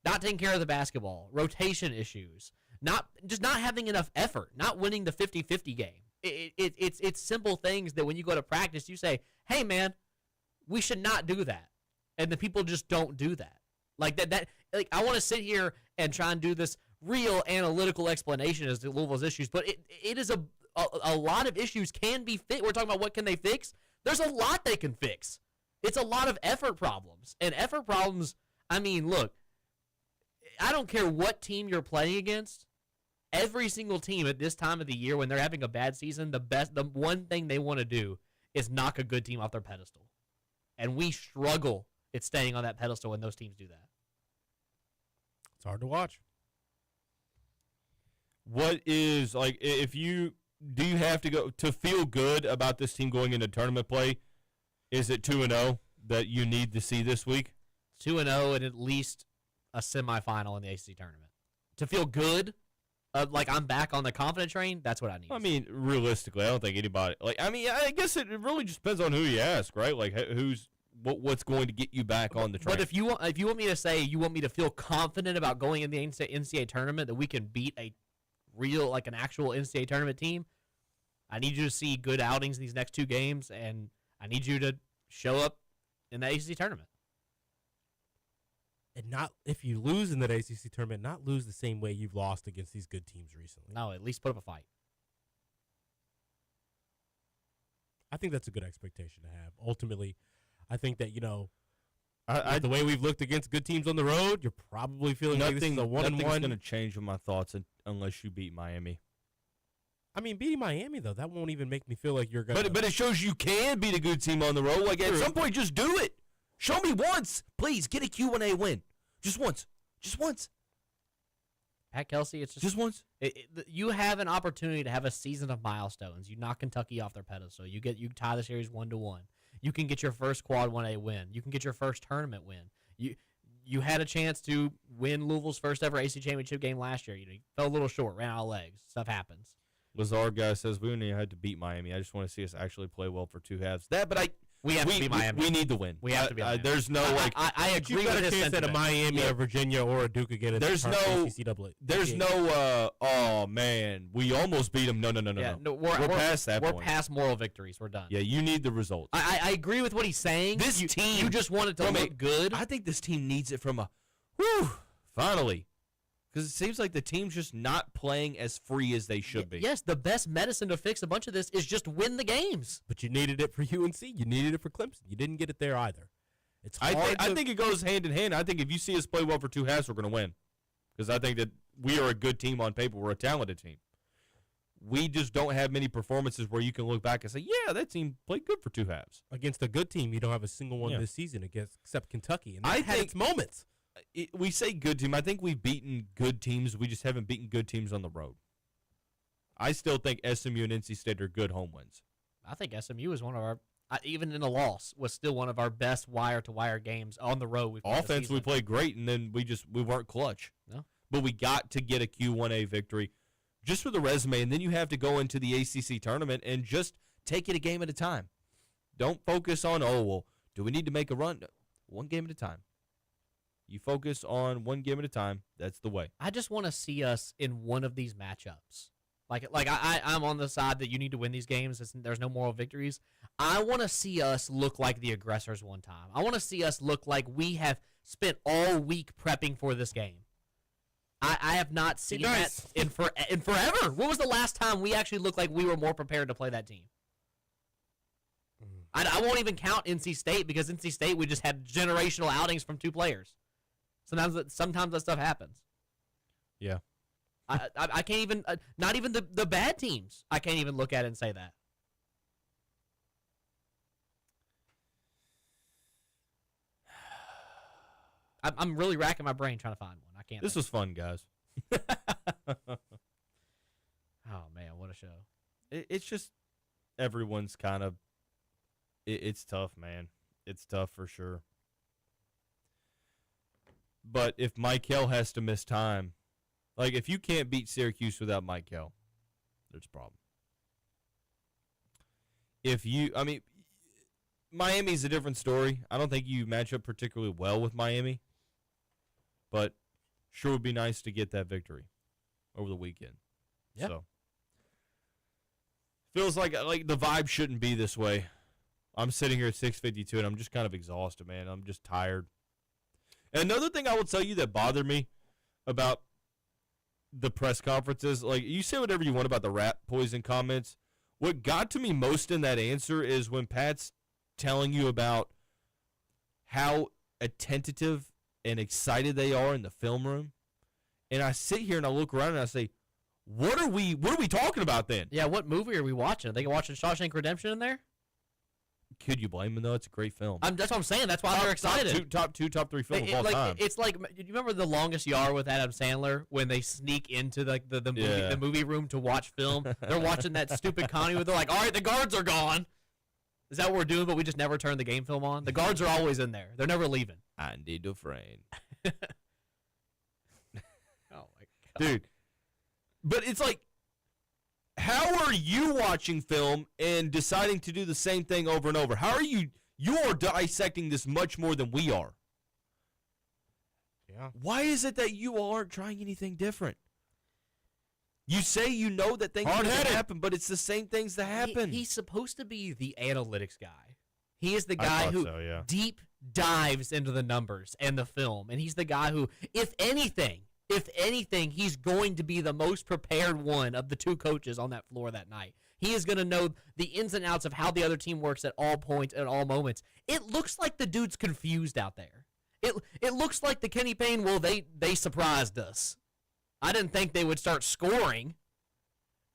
Not taking care of the basketball, rotation issues, not having enough effort, not winning the 50-50 game. It's simple things that when you go to practice, you say, hey, man, we should not do that. And the people just don't do that. Like I want to sit here and try and do this real analytical explanation as to Louisville's issues, but it is a lot of issues can be fixed. We're talking about what can they fix? There's a lot they can fix. It's a lot of effort problems. And effort problems, look, I don't care what team you're playing against. Every single team at this time of the year when they're having a bad season, the one thing they want to do is knock a good team off their pedestal. And we struggle at staying on that pedestal when those teams do that. It's hard to watch. What is, do you have to go to feel good about this team going into tournament play? Is it 2-0 that you need to see this week? 2-0 and at least a semifinal in the ACC tournament. To feel good, like I'm back on the confident train, that's what I need. Realistically, I don't think anybody, I guess it really just depends on who you ask, right? Like, what's going to get you back on the train. But if you want me to say you want me to feel confident about going in the NCAA tournament that we can beat a real, an actual NCAA tournament team, I need you to see good outings in these next two games, and I need you to show up in the ACC tournament. And not, if you lose in that ACC tournament, not lose the same way you've lost against these good teams recently. No, at least put up a fight. I think that's a good expectation to have. Ultimately, I think that, the way we've looked against good teams on the road, you're probably feeling like this is a 1-1. Nothing's going to change with my thoughts unless you beat Miami. Beating Miami, though, that won't even make me feel like you're going to. But it shows you can beat a good team on the road. Like, at some point, just do it. Show me once. Please, get a Q1A win. Just once. Just once. Pat Kelsey, it's just once. You have an opportunity to have a season of milestones. You knock Kentucky off their pedestal. You tie the series 1-1. You can get your first quad 1A win. You can get your first tournament win. You had a chance to win Louisville's first ever AC championship game last year. You fell a little short, ran out of legs. Stuff happens. Lazard guy says we only had to beat Miami. I just want to see us actually play well for two halves. We have to beat Miami. We need to win. We have to beat Miami. There's no I agree with this chance sentiment. at a Miami or Virginia or a Duke again. There's no. Oh man, we almost beat them. No. We're past that point. We're past moral victories. We're done. Yeah, you need the results. I agree with what he's saying. This team, you just want it to look good. I think this team needs it from finally. Because it seems like the team's just not playing as free as they should be. Yes, the best medicine to fix a bunch of this is just win the games. But you needed it for UNC. You needed it for Clemson. You didn't get it there either. It's hard. I think it goes hand in hand. I think if you see us play well for two halves, we're going to win. Because I think that we are a good team on paper. We're a talented team. We just don't have many performances where you can look back and say, yeah, that team played good for two halves. Against a good team, you don't have a single one this season except Kentucky. And that had its moments. We say good team. I think we've beaten good teams. We just haven't beaten good teams on the road. I still think SMU and NC State are good home wins. I think SMU is one of our, even in a loss, was still one of our best wire-to-wire games on the road. Offense, we played great, and then we weren't clutch. No. But we got to get a Q1A victory just for the resume, and then you have to go into the ACC tournament and just take it a game at a time. Don't focus on, do we need to make a run? One game at a time. You focus on one game at a time. That's the way. I just want to see us in one of these matchups. I'm on the side that you need to win these games. There's no moral victories. I want to see us look like the aggressors one time. I want to see us look like we have spent all week prepping for this game. I have not seen that in forever. When was the last time we actually looked like we were more prepared to play that team? I won't even count NC State because NC State, we just had generational outings from two players. Sometimes that stuff happens. Yeah. I can't even, not even the bad teams, I can't even look at it and say that. I'm really racking my brain trying to find one. I can't. This was fun, guys. Oh, man, what a show. It's just, everyone's kind of it's tough, man. It's tough for sure. But if Michael has to miss time, like if you can't beat Syracuse without Michael, there's a problem. Miami's a different story. I don't think you match up particularly well with Miami, but sure would be nice to get that victory over the weekend. Yeah. So feels like the vibe shouldn't be this way. I'm sitting here at 6:52 and I'm just kind of exhausted, man. I'm just tired. And another thing I will tell you that bothered me about the press conferences, like you say whatever you want about the rat poison comments. What got to me most in that answer is when Pat's telling you about how attentive and excited they are in the film room. And I sit here and I look around and I say, what are we talking about then? Yeah, what movie are we watching? Are they watching Shawshank Redemption in there? Could you blame them, though? It's a great film. That's what I'm saying. That's why they're excited. Top 3 film of all time. It's like, you remember The Longest Yard with Adam Sandler when they sneak into the movie room to watch film? They're watching that stupid Connie where they're like, all right, the guards are gone. Is that what we're doing, but we just never turn the game film on? The guards are always in there. They're never leaving. Andy Dufresne. Oh, my God. Dude. But it's like, how are you watching film and deciding to do the same thing over and over? How are you are dissecting this much more than we are. Yeah. Why is it that you aren't trying anything different? You say you know that things are going to happen, but it's the same things that happen. He's supposed to be the analytics guy. He is the guy who yeah. deep dives into the numbers and the film, and he's the guy who, if anything, he's going to be the most prepared one of the two coaches on that floor that night. He is going to know the ins and outs of how the other team works at all points, at all moments. It looks like the dude's confused out there. It looks like the Kenny Payne, well, they surprised us. I didn't think they would start scoring.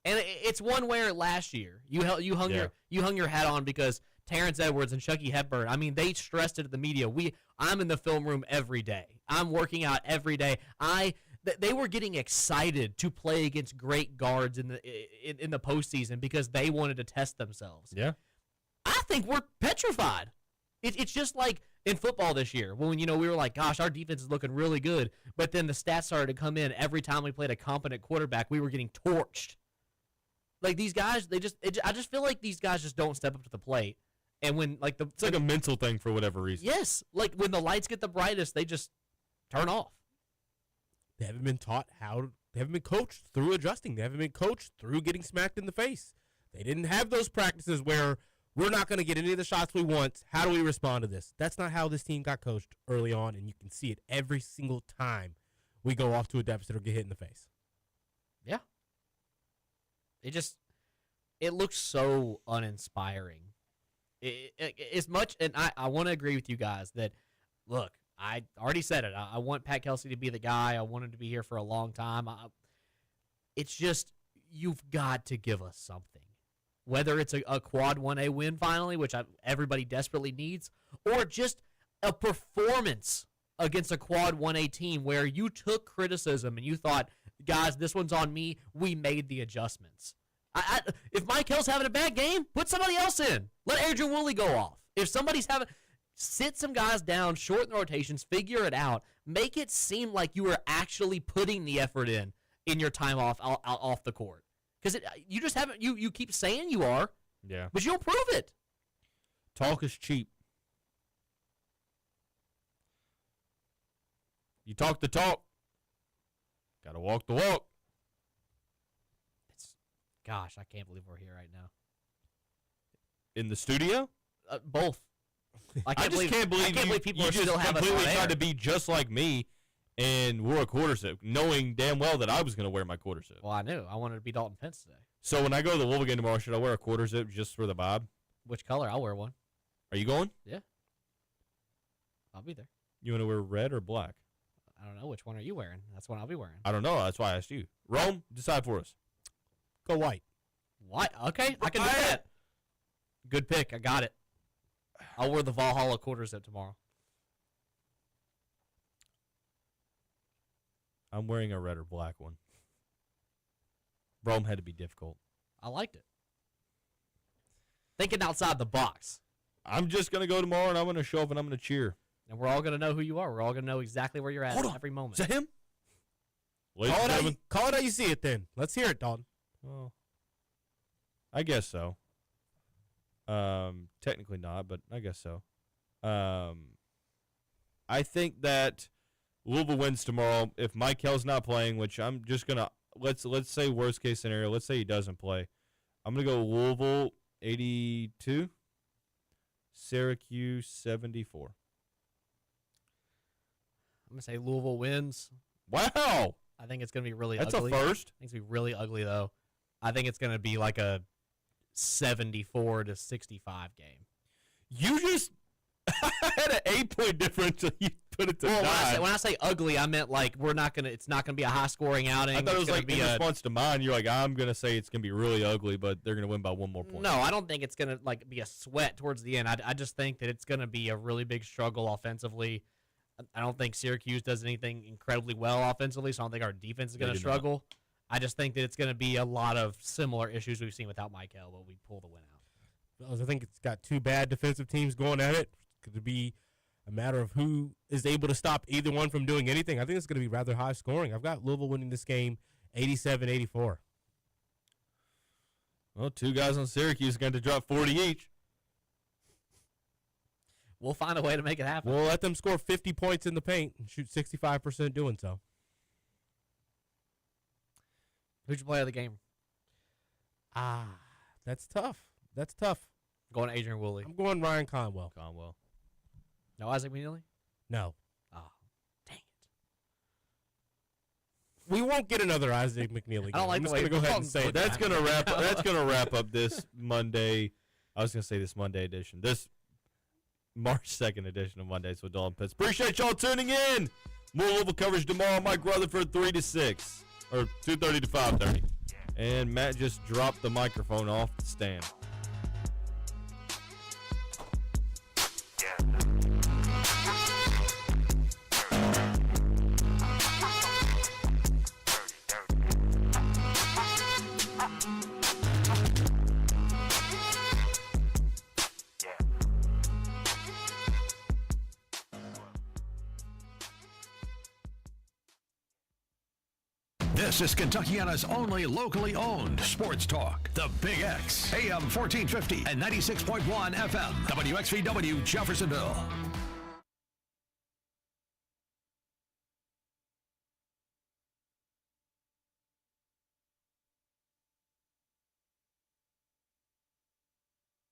And it's one where last year you hung your hat on because Terrence Edwards and Chucky Hepburn, I mean, they stressed it at the media. I'm in the film room every day. I'm working out every day. They were getting excited to play against great guards in the postseason because they wanted to test themselves. Yeah, I think we're petrified. It's just like in football this year when we were like, gosh, our defense is looking really good, but then the stats started to come in every time we played a competent quarterback. We were getting torched. Like these guys, I just feel like these guys just don't step up to the plate. And when it's like a mental thing for whatever reason. Yes, like when the lights get the brightest, they just turn off. They haven't been taught they haven't been coached through adjusting. They haven't been coached through getting smacked in the face. They didn't have those practices where we're not going to get any of the shots we want. How do we respond to this? That's not how this team got coached early on, and you can see it every single time we go off to a deficit or get hit in the face. Yeah. It looks so uninspiring. As much, and I want to agree with you guys that, look, I already said it. I want Pat Kelsey to be the guy. I want him to be here for a long time. It's just, you've got to give us something. Whether it's a quad 1A win finally, which everybody desperately needs, or just a performance against a quad 1A team where you took criticism and you thought, guys, this one's on me. We made the adjustments. If Mike Hill's having a bad game, put somebody else in. Let Adrian Woolley go off. If somebody's sit some guys down, shorten the rotations, figure it out. Make it seem like you are actually putting the effort in your time off the court. Because you just haven't. You keep saying you are. Yeah. But you don't prove it. Talk is cheap. You talk the talk. Got to walk the walk. Gosh, I can't believe we're here right now. In the studio? Both. I can't believe people you are still having us on completely air. tried to be just like me and wore a quarter zip, knowing damn well that I was going to wear my quarter zip. Well, I knew. I wanted to be Dalton Pence today. So when I go to the Louisville game tomorrow, should I wear a quarter zip just for the vibe? Which color? I'll wear one. Are you going? Yeah. I'll be there. You want to wear red or black? I don't know. Which one are you wearing? That's one I'll be wearing. I don't know. That's why I asked you. Rome, decide for us. Go white. White? Okay, I can do that. Good pick. I got it. I'll wear the Valhalla quarter zip tomorrow. I'm wearing a red or black one. Rome had to be difficult. I liked it. thinking outside the box. I'm just going to go tomorrow, and I'm going to show up, and I'm going to cheer. And we're all going to know who you are. We're all going to know exactly where you're at every moment. Is that him? Call it how you see it then. Let's hear it, Dalton. Well, I guess so. Technically not, but I guess so. I think that Louisville wins tomorrow. If Michael's not playing, which I'm just going to let's say worst case scenario, let's say he doesn't play. I'm going to go Louisville 82, Syracuse 74. I'm going to say Louisville wins. Wow. I think it's going to be really That's ugly. a first. I think it's going to be really ugly, though. I think it's going to be like a 74-65 game. You just had an 8-point difference, so you put it to 9. When I say ugly, I meant like it's not going to be a high-scoring outing. I thought it was like in response to mine. You're like, I'm going to say it's going to be really ugly, but they're going to win by 1 more point. No, I don't think it's going to like be a sweat towards the end. I just think that it's going to be a really big struggle offensively. I don't think Syracuse does anything incredibly well offensively, so I don't think our defense is going to struggle. I just think that it's going to be a lot of similar issues we've seen without Michael, but we pull the win out. I think it's got two bad defensive teams going at it. Could it be a matter of who is able to stop either one from doing anything? I think it's going to be rather high scoring. I've got Louisville winning this game 87-84. Well, 2 guys on Syracuse are going to drop 40 each. We'll find a way to make it happen. We'll let them score 50 points in the paint and shoot 65% doing so. Who'd you play of the game? That's tough. That's tough. Going Adrian Woolley. I'm going Ryan Conwell. No Isaac McNeely? No. Oh, dang it. We won't get another Isaac McNeely game. I don't like I'm the just way going to go ahead and say it. That's going to wrap up. That's going to wrap up this Monday. I was going to say this Monday edition. This March 2nd edition of Mondays with Dalton Pence. Appreciate y'all tuning in. More Louisville coverage tomorrow. Mike Rutherford 3 to 6 or 2:30 to 5:30. And Matt just dropped the microphone off the stand. This is Kentuckiana's only locally owned sports talk. The Big X, AM 1450 and 96.1 FM, WXVW Jeffersonville.